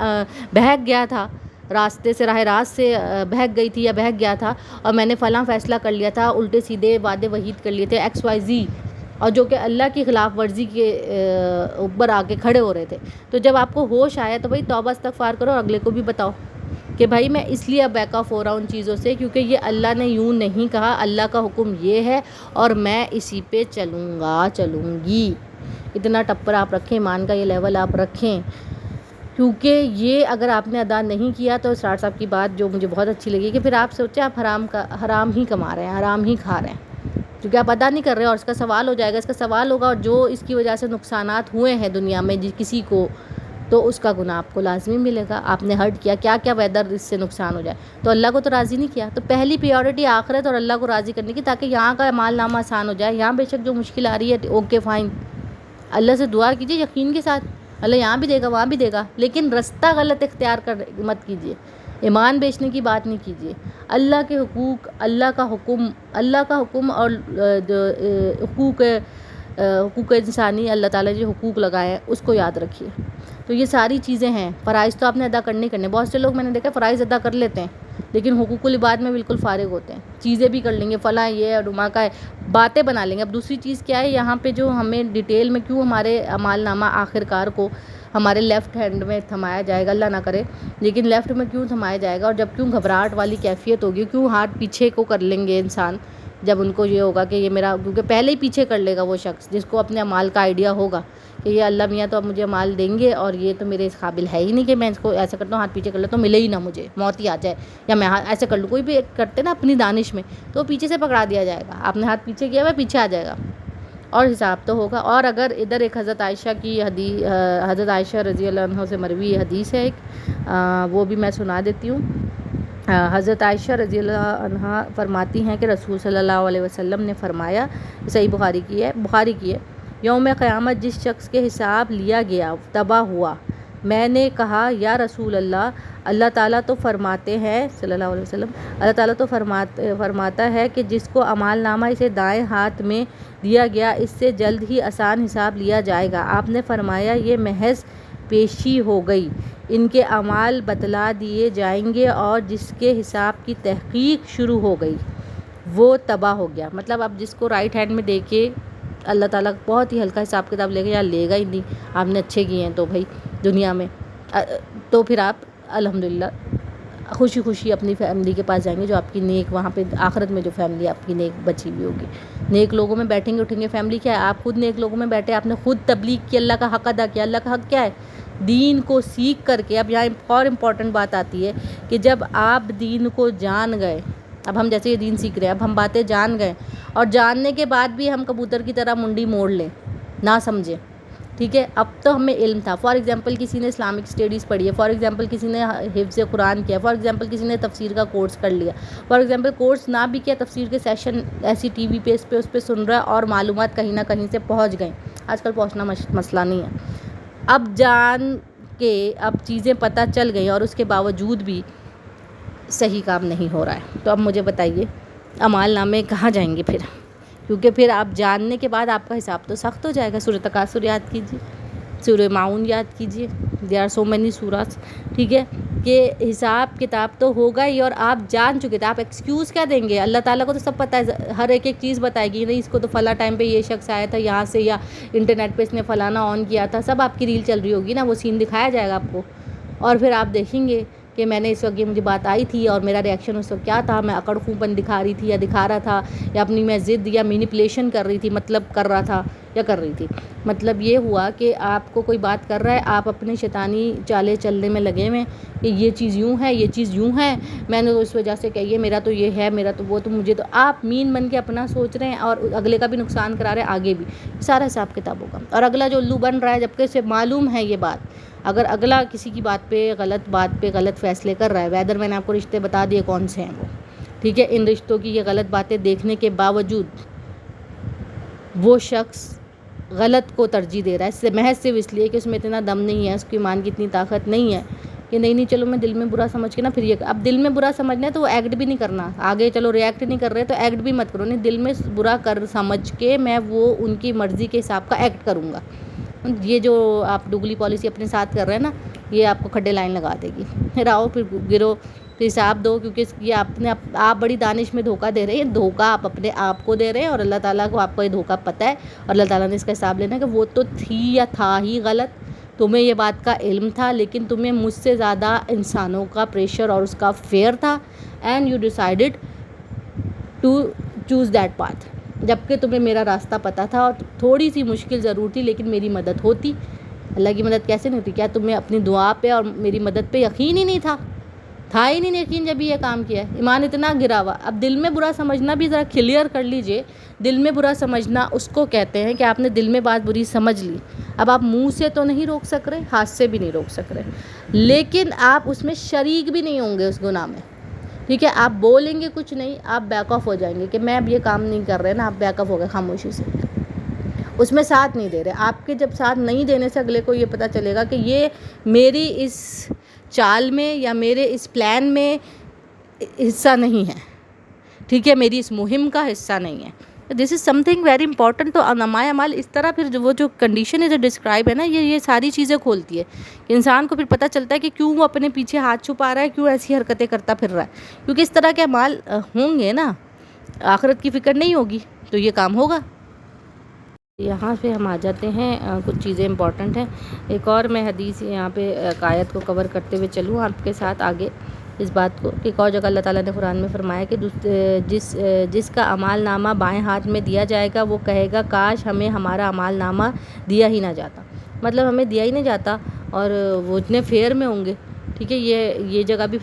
بہک گیا تھا راستے سے، راہ راست سے بہک گئی تھی یا بہک گیا تھا، اور میں نے فلاں فیصلہ کر لیا تھا، الٹے سیدھے وعدے وحید کر لیے تھے XYZ، اور جو کہ اللہ کی خلاف ورزی کے اوپر آ کے کھڑے ہو رہے تھے. تو جب آپ کو ہوش آیا تو بھائی توبہ استغفار کرو اور اگلے کو بھی بتاؤ کہ بھائی میں اس لیے اب بیک آف ہو رہا ہوں ان چیزوں سے کیونکہ یہ اللہ نے یوں نہیں کہا، اللہ کا حکم یہ ہے اور میں اسی پہ چلوں گی. اتنا ٹپر آپ رکھیں، ایمان کا یہ لیول آپ رکھیں، کیونکہ یہ اگر آپ نے ادا نہیں کیا تو اسٹار صاحب کی بات جو مجھے بہت اچھی لگی کہ پھر آپ سوچیں آپ حرام ہی کما رہے ہیں، حرام ہی کھا رہے ہیں، کیونکہ آپ ادا نہیں کر رہے. اور اس کا سوال ہو جائے گا، اس کا سوال ہوگا، اور جو اس کی وجہ سے نقصانات ہوئے ہیں دنیا میں کسی کو، تو اس کا گناہ آپ کو لازمی ملے گا. آپ نے ہرٹ کیا، کیا ویدر اس سے نقصان ہو جائے، تو اللہ کو تو راضی نہیں کیا. تو پہلی پریورٹی آخرت اور اللہ کو راضی کرنے کی، تاکہ یہاں کا مال نامہ آسان ہو جائے. یہاں بے شک جو مشکل آ رہی ہے اوکے فائن، اللہ سے دعا کیجیے یقین کے ساتھ، اللہ یہاں بھی دے گا وہاں بھی دے گا، لیکن رستہ غلط اختیار کر مت کیجیے. ایمان بیچنے کی بات نہیں کیجیے. اللہ کے حقوق، اللہ کا حکم اور حقوق انسانی، اللہ تعالیٰ جو حقوق لگائے ہیں اس کو یاد رکھیے. تو یہ ساری چیزیں ہیں. فرائض تو آپ نے ادا کرنے. بہت سے لوگ میں نے دیکھا فرائض ادا کر لیتے ہیں لیکن حقوق العباد میں بالکل فارغ ہوتے ہیں. چیزیں بھی کر لیں گے، فلاں یہ اور ڈما کا ہے، باتیں بنا لیں گے. اب دوسری چیز کیا ہے یہاں پہ جو ہمیں ڈیٹیل میں کیوں ہمارے اعمال نامہ آخر کار کو ہمارے لیفٹ ہینڈ میں تھمایا جائے گا، اللہ نہ کرے، لیکن لیفٹ میں کیوں تھمایا جائے گا، اور جب کیوں گھبراہٹ والی کیفیت ہوگی، کیوں ہاتھ پیچھے کو کر لیں گے انسان، جب ان کو یہ ہوگا کہ یہ میرا، کیونکہ پہلے ہی پیچھے کر لے گا وہ شخص جس کو اپنے اعمال کا آئیڈیا ہوگا کہ یہ اللہ میاں تو اب مجھے مال دیں گے اور یہ تو میرے اس قابل ہے ہی نہیں کہ میں اس کو ایسا کرتا ہوں ہاتھ پیچھے کر لیتا ہوں، ملے ہی نہ مجھے، موت ہی آ جائے، یا میں ایسے کر لوں، کوئی بھی کرتے نا اپنی دانش میں، تو پیچھے سے پکڑا دیا جائے گا، آپ نے ہاتھ پیچھے کیا ہوا پیچھے آ جائے گا اور حساب تو ہوگا۔ اور اگر ادھر ایک حضرت عائشہ کی حدیث، حضرت عائشہ رضی اللہ عنہ سے مروی حدیث ہے ایک، وہ بھی میں سنا دیتی ہوں۔ حضرت عائشہ رضی اللہ عنہ فرماتی ہیں کہ رسول صلی اللہ علیہ وسلم نے فرمایا، صحیح بخاری کی ہے، یوم قیامت جس شخص کے حساب لیا گیا تباہ ہوا، میں نے کہا یا رسول اللہ، اللہ تعالیٰ تو فرماتے ہیں صلی اللہ علیہ وسلم، اللہ تعالیٰ تو فرماتا ہے کہ جس کو اعمال نامہ اسے دائیں ہاتھ میں دیا گیا اس سے جلد ہی آسان حساب لیا جائے گا۔ آپ نے فرمایا یہ محض پیشی ہو گئی، ان کے اعمال بتلا دیے جائیں گے اور جس کے حساب کی تحقیق شروع ہو گئی وہ تباہ ہو گیا۔ مطلب اب جس کو رائٹ ہینڈ میں دے کے اللہ تعالیٰ بہت ہی ہلکا حساب کتاب لے گا، یا لے گا ہی نہیں، آپ نے اچھے کیے ہیں تو بھائی دنیا میں، تو پھر آپ الحمدللہ خوشی خوشی اپنی فیملی کے پاس جائیں گے، جو آپ کی نیک وہاں پہ آخرت میں جو فیملی آپ کی نیک بچی ہوئی ہوگی، نیک لوگوں میں بیٹھیں گے اٹھیں گے۔ فیملی کیا ہے؟ آپ خود نیک لوگوں میں بیٹھے، آپ نے خود تبلیغ کی، اللہ کا حق ادا کیا۔ اللہ کا حق کیا ہے؟ دین کو سیکھ کر کے۔ اب یہاں ایک اور امپورٹنٹ بات آتی ہے کہ جب آپ دین کو جان گئے، اب ہم جیسے یہ دین سیکھ رہے ہیں، اب ہم باتیں جان گئے اور جاننے کے بعد بھی ہم کبوتر کی طرح منڈی موڑ لیں، نہ سمجھیں، ٹھیک ہے، اب تو ہمیں علم تھا۔ فار ایگزامپل کسی نے اسلامک اسٹڈیز پڑھی ہے، فار ایگزامپل کسی نے حفظ قرآن کیا، فار ایگزامپل کسی نے تفسیر کا کورس کر لیا، فار ایگزامپل کورس نہ بھی کیا، تفسیر کے سیشن ایسی ٹی وی پہ اس پہ سن رہا ہے اور معلومات کہیں نہ کہیں سے پہنچ گئیں۔ آج کل پہنچنا مسئلہ نہیں ہے۔ اب جان کے اب چیزیں پتہ چل گئیں اور اس کے باوجود بھی صحیح کام نہیں ہو رہا ہے، تو اب مجھے بتائیے اعمال نامے کہاں جائیں گے پھر؟ کیونکہ پھر آپ جاننے کے بعد آپ کا حساب تو سخت ہو جائے گا۔ سورہ تکاثر یاد کیجیے، سورہ معون یاد کیجیے، دیر آر سو مینی سوراز، ٹھیک ہے، کہ حساب کتاب تو ہوگا ہی، اور آپ جان چکے تھے، آپ ایکسکیوز کیا دیں گے؟ اللہ تعالیٰ کو تو سب پتہ ہے، ہر ایک چیز بتائے گی، نہیں اس کو تو فلاں ٹائم پہ یہ شخص آیا تھا یہاں سے، یا انٹرنیٹ پہ اس نے فلانا آن کیا تھا، سب آپ کی ریل چل رہی ہوگی نا، وہ سین دکھایا جائے گا آپ کو، اور پھر آپ دیکھیں گے کہ میں نے اس وقت یہ مجھے بات آئی تھی اور میرا ریئیکشن اس وقت کیا تھا، میں اکڑ خوں پن دکھا رہی تھی یا دکھا رہا تھا، یا اپنی میں ضد یا مینیپولیشن کر رہی تھی، مطلب کر رہا تھا یا کر رہی تھی۔ مطلب یہ ہوا کہ آپ کو کوئی بات کر رہا ہے، آپ اپنے شیطانی چالیں چلنے میں لگے ہوئے کہ یہ چیز یوں ہے، یہ چیز یوں ہے، میں نے تو اس وجہ سے کہی ہے، میرا تو یہ ہے، میرا تو وہ، تو مجھے تو، آپ مین بن کے اپنا سوچ رہے ہیں اور اگلے کا بھی نقصان کرا رہے ہیں، آگے بھی سارا حساب کتاب ہوگا۔ اور اگلا جو الو بن رہا ہے، جبکہ اسے معلوم ہے یہ بات، اگر اگلا کسی کی بات پہ غلط فیصلے کر رہا ہے، ویدر میں نے آپ کو رشتے بتا دیے کون سے ہیں وہ، ٹھیک ہے، ان رشتوں کی یہ غلط باتیں دیکھنے کے باوجود وہ شخص غلط کو ترجیح دے رہا ہے، اس سے محض صرف اس لیے کہ اس میں اتنا دم نہیں ہے، اس کی ایمان کی اتنی طاقت نہیں ہے کہ نہیں چلو میں دل میں برا سمجھ کے نا پھر یہ، اب دل میں برا سمجھنا ہے تو وہ ایکٹ بھی نہیں کرنا، آگے چلو ریئیکٹ نہیں کر رہے تو ایکٹ بھی مت کرو، نہیں دل میں برا کر سمجھ کے میں وہ ان کی مرضی کے حساب کا ایکٹ کروں گا۔ یہ جو آپ ڈگلی پالیسی اپنے ساتھ کر رہے ہیں نا، یہ آپ کو کھڈے لائن لگا دے گی، پھر آؤ پھر گرو، پھر حساب دو، کیونکہ یہ آپ بڑی دانش میں دھوکہ دے رہے ہیں، دھوکہ آپ اپنے آپ کو دے رہے ہیں، اور اللہ تعالیٰ کو آپ کو یہ دھوکہ پتہ ہے، اور اللہ تعالیٰ نے اس کا حساب لینا ہے کہ وہ تو تھی یا تھا ہی غلط، تمہیں یہ بات کا علم تھا، لیکن تمہیں مجھ سے زیادہ انسانوں کا پریشر اور اس کا فیئر تھا، and you decided to choose that path, جبکہ تمہیں میرا راستہ پتہ تھا اور تھوڑی سی مشکل ضرور تھی، لیکن میری مدد ہوتی۔ اللہ کی مدد کیسے نہیں ہوتی؟ کیا تمہیں اپنی دعا پہ اور میری مدد پہ یقین ہی نہیں تھا ہی نہیں یقین جب یہ کام کیا ہے، ایمان اتنا گرا ہوا۔ اب دل میں برا سمجھنا بھی ذرا کلیئر کر لیجئے، دل میں برا سمجھنا اس کو کہتے ہیں کہ آپ نے دل میں بات بری سمجھ لی، اب آپ منہ سے تو نہیں روک سک رہے، ہاتھ سے بھی نہیں روک سک رہے، لیکن آپ اس میں شریک بھی نہیں ہوں گے اس گناہ میں، ٹھیک ہے، آپ بولیں گے کچھ نہیں، آپ بیک آف ہو جائیں گے کہ میں اب یہ کام نہیں کر رہے نا، آپ بیک آف ہو گئے خاموشی سے، اس میں ساتھ نہیں دے رہے۔ آپ کے جب ساتھ نہیں دینے سے اگلے کو یہ پتہ چلے گا کہ یہ میری اس چال میں یا میرے اس پلان میں حصہ نہیں ہے، ٹھیک ہے، میری اس مہم کا حصہ نہیں ہے۔ This is some thing very important. تو نمایاں عمل اس طرح پھر وہ جو کنڈیشن ہے جو ڈسکرائب ہے نا، یہ ساری چیزیں کھولتی ہے کہ انسان کو پھر پتہ چلتا ہے کہ کیوں وہ اپنے پیچھے ہاتھ چھپا رہا ہے، کیوں ایسی حرکتیں کرتا پھر رہا ہے، کیونکہ اس طرح کے اعمال ہوں گے نا، آخرت کی فکر نہیں ہوگی تو یہ کام ہوگا۔ یہاں پہ ہم آ جاتے ہیں، کچھ چیزیں امپورٹنٹ ہیں۔ ایک اور میں حدیث یہاں پہ آیت کو کور کرتے ہوئے چلوں آپ کے ساتھ آگے اس بات کو کہ ایک اور جگہ اللہ تعالیٰ نے قرآن میں فرمایا کہ جس کا اعمال نامہ بائیں ہاتھ میں دیا جائے گا وہ کہے گا کاش ہمیں ہمارا اعمال نامہ دیا ہی نہ جاتا، مطلب ہمیں دیا ہی نہیں جاتا، اور وہ اتنے فیئر میں ہوں گے. ٹھیک ہے، یہ جگہ بھی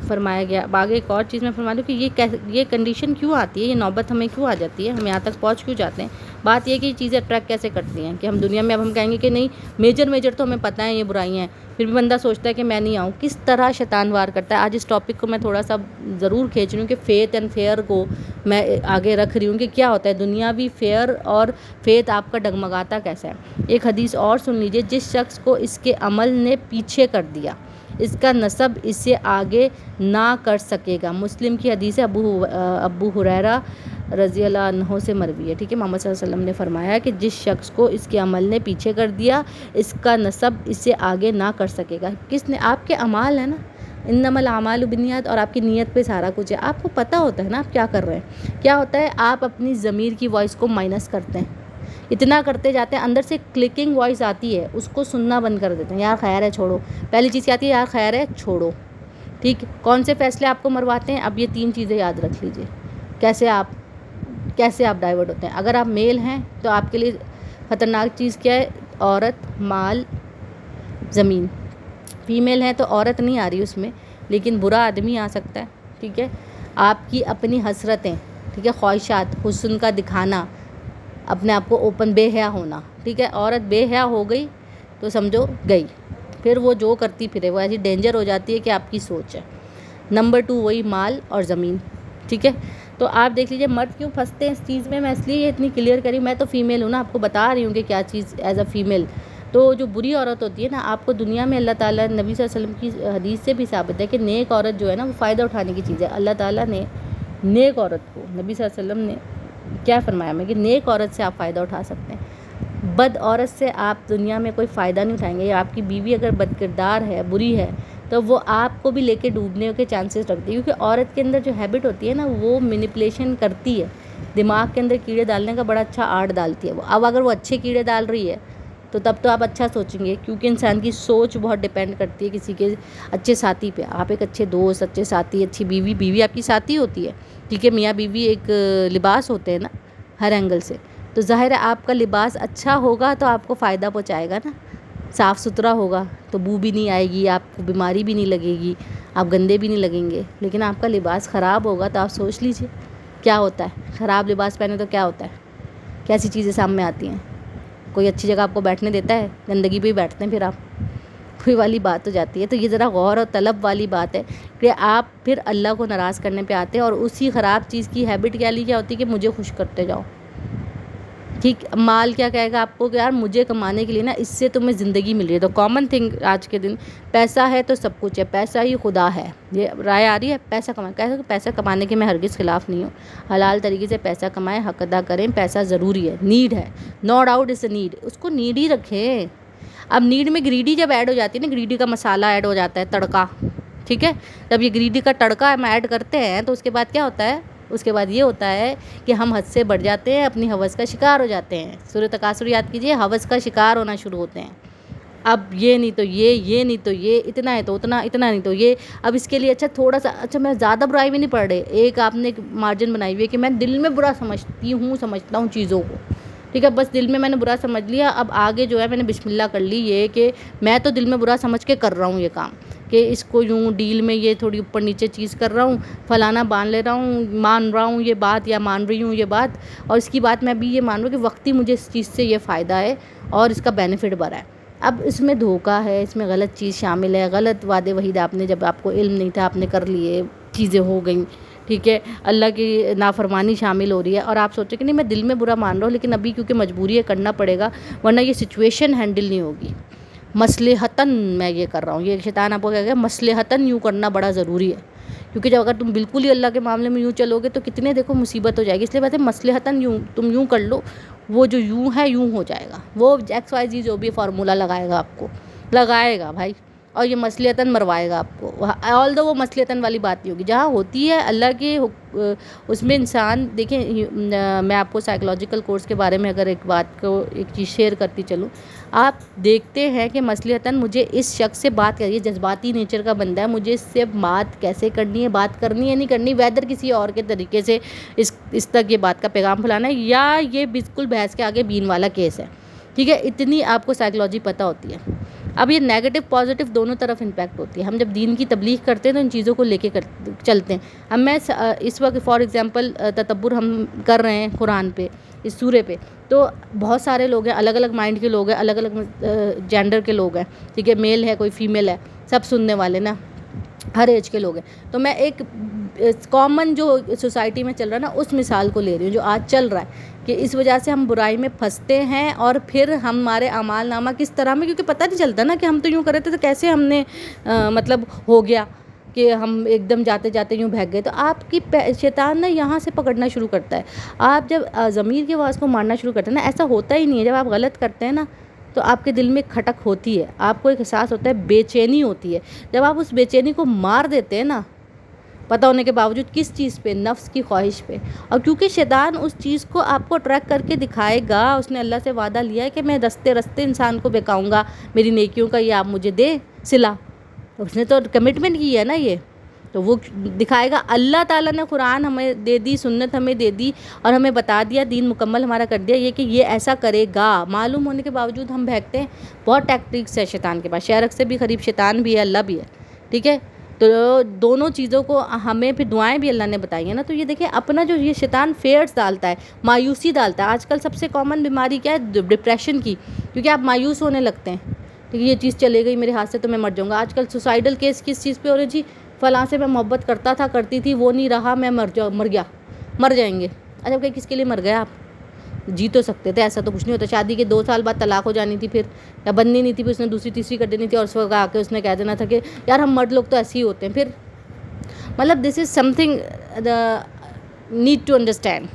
فرمایا گیا. آگے ایک اور چیز میں فرما دوں کہ یہ کنڈیشن کیوں آتی ہے، یہ نوبت ہمیں کیوں آ جاتی ہے، ہم یہاں تک پہنچ کیوں جاتے ہیں. بات یہ ہے کہ یہ چیزیں اٹریکٹ کیسے کرتی ہیں کہ ہم دنیا میں اب ہم کہیں گے کہ نہیں میجر تو ہمیں پتہ ہے یہ برائیاں ہیں، پھر بھی بندہ سوچتا ہے کہ میں نہیں آؤں. کس طرح شیطان وار کرتا ہے. آج اس ٹاپک کو میں تھوڑا سا ضرور کھینچ رہی ہوں کہ فیتھ اینڈ فیئر کو میں آگے رکھ رہی ہوں کہ کیا ہوتا ہے دنیاوی فیئر اور فیتھ آپ کا ڈگمگاتا کیسا ہے. ایک حدیث اور سن لیجئے، جس شخص کو اس کے عمل نے پیچھے کر دیا اس کا نسب اسے آگے نہ کر سکے گا. مسلم کی حدیث ہے، ابو ہریرہ رضی اللہ عنہ سے مروی ہے. ٹھیک ہے، محمد صلی اللہ علیہ وسلم نے فرمایا کہ جس شخص کو اس کے عمل نے پیچھے کر دیا اس کا نسب اسے آگے نہ کر سکے گا. کس نے؟ آپ کے اعمال ہیں نا، انما الاعمال بالنیات، اور آپ کی نیت پہ سارا کچھ ہے. آپ کو پتہ ہوتا ہے نا آپ کیا کر رہے ہیں. کیا ہوتا ہے، آپ اپنی ضمیر کی وائس کو مائنس کرتے ہیں، اتنا کرتے جاتے ہیں، اندر سے کلکنگ وائس آتی ہے اس کو سننا بند کر دیتے ہیں. یار خیر ہے چھوڑو، پہلی چیز کیا آتی ہے، یار خیر ہے چھوڑو. ٹھیک، کون سے فیصلے آپ کو مرواتے ہیں؟ اب یہ 3 چیزیں یاد رکھ لیجئے کیسے آپ ڈائیورٹ ہوتے ہیں. اگر آپ میل ہیں تو آپ کے لیے خطرناک چیز کیا ہے، عورت، مال، زمین. فیمیل ہیں تو عورت نہیں آ رہی اس میں، لیکن برا آدمی آ سکتا ہے. ٹھیک ہے، آپ کی اپنی حسرتیں، ٹھیک ہے، خواہشات، حسن کا دکھانا، اپنے آپ کو اوپن، بے حیا ہونا. ٹھیک ہے، عورت بے حیا ہو گئی تو سمجھو گئی، پھر وہ جو کرتی پھرے وہ ایسی ڈینجر ہو جاتی ہے کہ آپ کی سوچ ہے. نمبر 2 وہی مال اور زمین. ٹھیک ہے، تو آپ دیکھ لیجئے مرد کیوں پھنستے ہیں اس چیز میں اس لیے یہ اتنی کلیئر کری. میں تو فیمیل ہوں نا، آپ کو بتا رہی ہوں کہ کیا چیز ایز اے فیمیل. تو جو بری عورت ہوتی ہے نا، آپ کو دنیا میں اللہ تعالیٰ نبی صلی اللہ علیہ وسلم کی حدیث سے بھی ثابت ہے کہ نیک عورت جو ہے نا وہ فائدہ اٹھانے کی چیز ہے. اللہ تعالیٰ نے نیک عورت کو، نبی صلی اللہ علیہ وسلم نے کیا فرمایا میں کہ نیک عورت سے آپ فائدہ اٹھا سکتے ہیں، بد عورت سے آپ دنیا میں کوئی فائدہ نہیں اٹھائیں گے. یا آپ کی بیوی اگر بد کردار ہے، بری ہے، تو وہ آپ کو بھی لے کے ڈوبنے کے چانسز رکھتی ہے. کیونکہ عورت کے اندر جو ہیبٹ ہوتی ہے نا، وہ مینیپولیشن کرتی ہے، دماغ کے اندر کیڑے ڈالنے کا بڑا اچھا آرٹ ڈالتی ہے وہ. اب اگر وہ اچھے کیڑے ڈال رہی ہے تو تب تو آپ اچھا سوچیں گے، کیونکہ انسان کی سوچ بہت ڈیپینڈ کرتی ہے کسی کے اچھے ساتھی پہ. آپ ایک اچھے دوست، اچھے ساتھی، اچھی بیوی آپ کی ساتھی ہوتی ہے. ٹھیک ہے، میاں بیوی ایک لباس ہوتے ہیں نا ہر اینگل سے. تو ظاہر ہے آپ کا لباس اچھا ہوگا تو آپ کو فائدہ پہنچائے گا نا، صاف ستھرا ہوگا تو بو بھی نہیں آئے گی، آپ کو بیماری بھی نہیں لگے گی، آپ گندے بھی نہیں لگیں گے. لیکن آپ کا لباس خراب ہوگا تو آپ سوچ لیجئے کیا ہوتا ہے. خراب لباس پہنے تو کیا ہوتا ہے، کیسی چیزیں سامنے آتی ہیں. کوئی اچھی جگہ آپ کو بیٹھنے دیتا ہے، گندگی پہ ہی بیٹھتے ہیں پھر آپ، کوئی والی بات ہو جاتی ہے. تو یہ ذرا غور اور طلب والی بات ہے کہ آپ پھر اللہ کو ناراض کرنے پہ آتے ہیں، اور اسی خراب چیز کی ہیبٹ کیا ہوتی ہے کہ مجھے خوش کرتے جاؤ. ٹھیک، مال کیا کہے گا آپ کو کہ یار مجھے کمانے کے لیے نا اس سے تمہیں زندگی مل رہی ہے. تو کامن تھنگ آج کے دن، پیسہ ہے تو سب کچھ ہے، پیسہ ہی خدا ہے. یہ رائے آ رہی ہے. پیسہ کمانے کے میں ہرگز خلاف نہیں ہوں. حلال طریقے سے پیسہ کمائیں، حق ادا کریں. پیسہ ضروری ہے، نیڈ ہے، no doubt is a need. اس کو نیڈ ہی رکھیں. اب نیڈ میں گریڈی جب ایڈ ہو جاتی ہے نا، گریڈی کا مسالہ ایڈ ہو جاتا ہے، تڑکا. ٹھیک ہے، جب یہ گریڈی کا تڑکا ہم ایڈ کرتے ہیں تو اس کے بعد کیا ہوتا ہے، اس کے بعد یہ ہوتا ہے کہ ہم حد سے بڑھ جاتے ہیں، اپنی ہوس کا شکار ہو جاتے ہیں. سورہ تکاثر یاد کیجئے، ہوس کا شکار ہونا شروع ہوتے ہیں. اب یہ نہیں تو یہ نہیں تو یہ، اتنا ہے تو اتنا نہیں تو یہ. اب اس کے لیے اچھا تھوڑا سا، اچھا میں زیادہ برائی بھی نہیں پڑھ رہے، ایک آپ نے ایک مارجن بنائی ہوئی ہے کہ میں دل میں برا سمجھتا ہوں چیزوں کو. ٹھیک ہے، بس دل میں نے برا سمجھ لیا. اب آگے جو ہے میں نے بسم اللہ کر لی، یہ کہ میں تو دل میں برا سمجھ کے کر رہا ہوں یہ کام، کہ اس کو یوں ڈیل میں یہ تھوڑی اوپر نیچے چیز کر رہا ہوں، فلانا مان لے رہا ہوں، مان رہا ہوں یہ بات، یا مان رہی ہوں یہ بات. اور اس کی بات میں ابھی یہ مان رہا ہوں کہ وقتی مجھے اس چیز سے یہ فائدہ ہے اور اس کا بینیفٹ بڑا ہے. اب اس میں دھوکہ ہے، اس میں غلط چیز شامل ہے، غلط وعدے وعید آپ نے، جب آپ کو علم نہیں تھا آپ نے کر لیے، چیزیں ہو گئیں. ٹھیک ہے، اللہ کی نافرمانی شامل ہو رہی ہے، اور آپ سوچیں کہ نہیں میں دل میں برا مان رہا ہوں لیکن ابھی کیونکہ مجبوری ہے کرنا پڑے گا ورنہ یہ سچویشن ہینڈل نہیں ہوگی. مصلحتاً میں یہ کر رہا ہوں، یہ شیطان آپ کو کہے گا مصلحتاً یوں کرنا بڑا ضروری ہے. کیونکہ جب اگر تم بالکل ہی اللہ کے معاملے میں یوں چلو گے تو کتنے دیکھو مصیبت ہو جائے گی. اس لیے بات ہے مصلحتاً یوں، تم یوں کر لو، وہ جو یوں ہے یوں ہو جائے گا. وہ ایکس وائی زی جو بھی فارمولہ لگائے گا آپ کو، لگائے گا بھائی. اور یہ مصلحتاً مروائے گا آپ کو. آل وہ مصلحتاً والی بات نہیں ہوگی. جہاں ہوتی ہے اللہ کے اس میں انسان دیکھیں. میں آپ کو سائیکلوجیکل کورس کے بارے میں اگر ایک بات کو ایک چیز شیئر کرتی چلوں, آپ دیکھتے ہیں کہ مصلحتاً مجھے اس شخص سے بات کریے, جذباتی نیچر کا بندہ ہے, مجھے اس سے بات کیسے کرنی ہے, بات کرنی ہے نہیں کرنی, ویدر کسی اور کے طریقے سے اس تک یہ بات کا پیغام پھیلانا ہے, یا یہ بالکل بحث کے آگے بین والا کیس ہے. ٹھیک ہے, اتنی آپ کو سائیکلوجی پتہ ہوتی ہے. اب یہ نیگیٹو پازیٹیو دونوں طرف امپیکٹ ہوتی ہے. ہم جب دین کی تبلیغ کرتے ہیں تو ان چیزوں کو لے کے چلتے ہیں. اب میں اس وقت فار ایگزامپل تدبر ہم کر رہے ہیں قرآن پہ, اس سورے پہ, تو بہت سارے لوگ ہیں, الگ الگ مائنڈ کے لوگ ہیں, الگ الگ جینڈر کے لوگ ہیں. ٹھیک ہے, میل ہے, کوئی فیمیل ہے, سب سننے والے نا, ہر ایج کے لوگ ہیں. تو میں ایک کامن جو سوسائٹی میں چل رہا ہے نا, اس مثال کو لے رہی ہوں جو آج چل رہا ہے, کہ اس وجہ سے ہم برائی میں پھنستے ہیں, اور پھر ہمارے اعمال نامہ کس طرح میں, کیونکہ پتہ نہیں چلتا نا کہ ہم تو یوں کر رہے تھے, تو کیسے ہم نے مطلب ہو گیا کہ ہم ایک دم جاتے جاتے یوں بھاگ گئے. تو آپ کی شیطان نا یہاں سے پکڑنا شروع کرتا ہے. آپ جب ضمیر کی آواز کو مارنا شروع کرتے ہیں نا, ایسا ہوتا ہی نہیں ہے. جب آپ غلط کرتے ہیں نا تو آپ کے دل میں کھٹک ہوتی ہے, آپ کو ایک احساس ہوتا ہے, بے چینی ہوتی ہے. جب آپ اس بے چینی کو مار دیتے ہیں نا, پتہ ہونے کے باوجود, کس چیز پہ, نفس کی خواہش پہ. اور کیونکہ شیطان اس چیز کو آپ کو اٹریکٹ کر کے دکھائے گا, اس نے اللہ سے وعدہ لیا ہے کہ میں رستے رستے انسان کو بہکاؤں گا میری نیکیوں کا, یہ آپ مجھے دے صلہ, اس نے تو کمٹمنٹ کی ہے نا یہ, تو وہ دکھائے گا. اللہ تعالیٰ نے قرآن ہمیں دے دی, سنت ہمیں دے دی, اور ہمیں بتا دیا, دین مکمل ہمارا کر دیا یہ کہ یہ ایسا کرے گا. معلوم ہونے کے باوجود ہم بہکتے ہیں. بہت ٹیکٹکس ہے شیطان کے پاس, شہرک سے بھی قریب شیطان بھی ہے, اللہ بھی ہے. ٹھیک ہے, تو دونوں چیزوں کو ہمیں پھر دعائیں بھی اللہ نے بتائی ہیں نا. تو یہ دیکھیں اپنا جو یہ شیطان فیئرس ڈالتا ہے, مایوسی ڈالتا ہے. آج کل سب سے کامن بیماری کیا ہے, ڈپریشن کی, کیونکہ آپ مایوس ہونے لگتے ہیں. ٹھیک ہے, یہ چیز چلے گئی میرے ہاتھ سے تو میں مر جاؤں گا. آج کل سوسائڈل کیس کس چیز پہ ہو رہے, جی فلاں سے میں محبت کرتا تھا, کرتی تھی, وہ نہیں رہا, میں مر گیا, مر جائیں گے. اچھا کہ کس کے لیے مر گیا آپ, جی تو سکتے تھے, ایسا تو کچھ نہیں ہوتا. شادی کے 2 سال بعد طلاق ہو جانی تھی, پھر یا بننی نہیں تھی, پھر اس نے دوسری تیسری کر دینی تھی, اور اس وقت آ کے اس نے کہہ دینا تھا کہ یار ہم مرد لوگ تو ایسے ہی ہوتے ہیں. پھر مطلب this is something need to understand,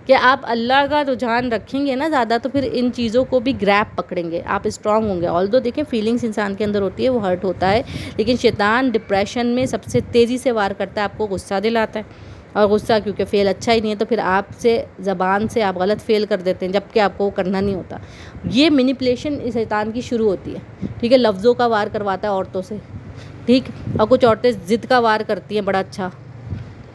کہ آپ اللہ کا رجحان رکھیں گے نا زیادہ, تو پھر ان چیزوں کو بھی گریپ پکڑیں گے, آپ اسٹرانگ ہوں گے. آلدو دیکھیں فیلنگس انسان کے اندر ہوتی ہے, وہ ہرٹ ہوتا ہے, لیکن شیطان ڈپریشن میں سب سے تیزی سے وار کرتا ہے, آپ کو غصہ دلاتا ہے. اور غصہ کیونکہ فیل اچھا ہی نہیں ہے, تو پھر آپ سے زبان سے آپ غلط فیل کر دیتے ہیں, جب کہ آپ کو وہ کرنا نہیں ہوتا. یہ مینیپولیشن اس شیطان کی شروع ہوتی ہے. ٹھیک ہے, لفظوں کا وار کرواتا ہے عورتوں سے. ٹھیک, اور کچھ عورتیں ضد کا وار کرتی ہیں, بڑا اچھا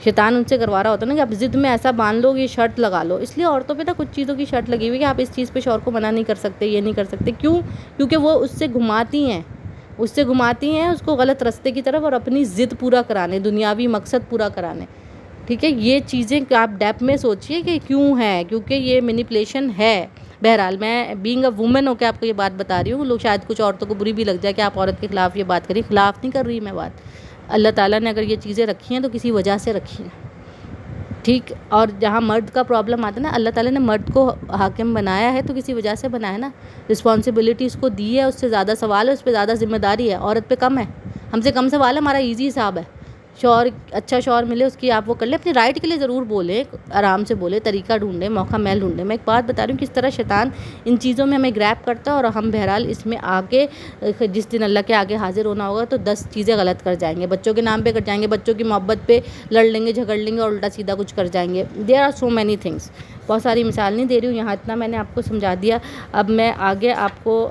شیطان ان سے کروا رہا ہوتا ہے نا, کہ آپ ضد میں ایسا باندھ لو, یہ شرط لگا لو. اس لیے عورتوں پہ نا کچھ چیزوں کی شرط لگی ہوئی کہ آپ اس چیز پہ شوہر کو منع نہیں کر سکتے, یہ نہیں کر سکتے. کیوں, کیونکہ وہ اس سے گھماتی ہیں, اس کو غلط راستے کی طرف, اور اپنی ضد پورا کرانے, دنیاوی مقصد پورا کرانے. ٹھیک ہے, یہ چیزیں آپ ڈیپ میں سوچئے کہ کیوں ہے, کیونکہ یہ مینیپولیشن ہے. بہرحال میں بینگ اے وومن ہو کے آپ کو یہ بات بتا رہی ہوں. لوگ شاید کچھ عورتوں کو بری بھی لگ جائے کہ آپ عورت کے خلاف یہ بات کری, خلاف نہیں کر رہی میں بات. اللہ تعالیٰ نے اگر یہ چیزیں رکھی ہیں تو کسی وجہ سے رکھی ہیں. ٹھیک, اور جہاں مرد کا پرابلم آتا ہے نا, اللہ تعالیٰ نے مرد کو حاکم بنایا ہے تو کسی وجہ سے بنایا نا, رسپانسبلٹی اس کو دی ہے, اس سے زیادہ سوال ہے, اس پہ زیادہ ذمہ داری ہے. عورت پہ کم ہے, ہم سے کم سوال ہے, ہمارا ایزی حساب ہے. شوہر اچھا شوہر ملے, اس کی آپ وہ کر لیں, اپنی رائٹ کے لیے ضرور بولیں, آرام سے بولیں, طریقہ ڈھونڈیں, موقع میل ڈھونڈیں. میں ایک بات بتا رہی ہوں کس طرح شیطان ان چیزوں میں ہمیں گریپ کرتا ہے, اور ہم بہرحال اس میں آگے جس دن اللہ کے آگے حاضر ہونا ہوگا تو 10 چیزیں غلط کر جائیں گے. بچوں کے نام پہ کر جائیں گے, بچوں کی محبت پہ لڑ لیں گے, جھگڑ لیں گے, اور الٹا سیدھا کچھ کر جائیں گے. There are so many things. بہت ساری مثال نہیں دے رہی ہوں, یہاں اتنا میں نے آپ کو سمجھا دیا. اب میں آگے آپ کو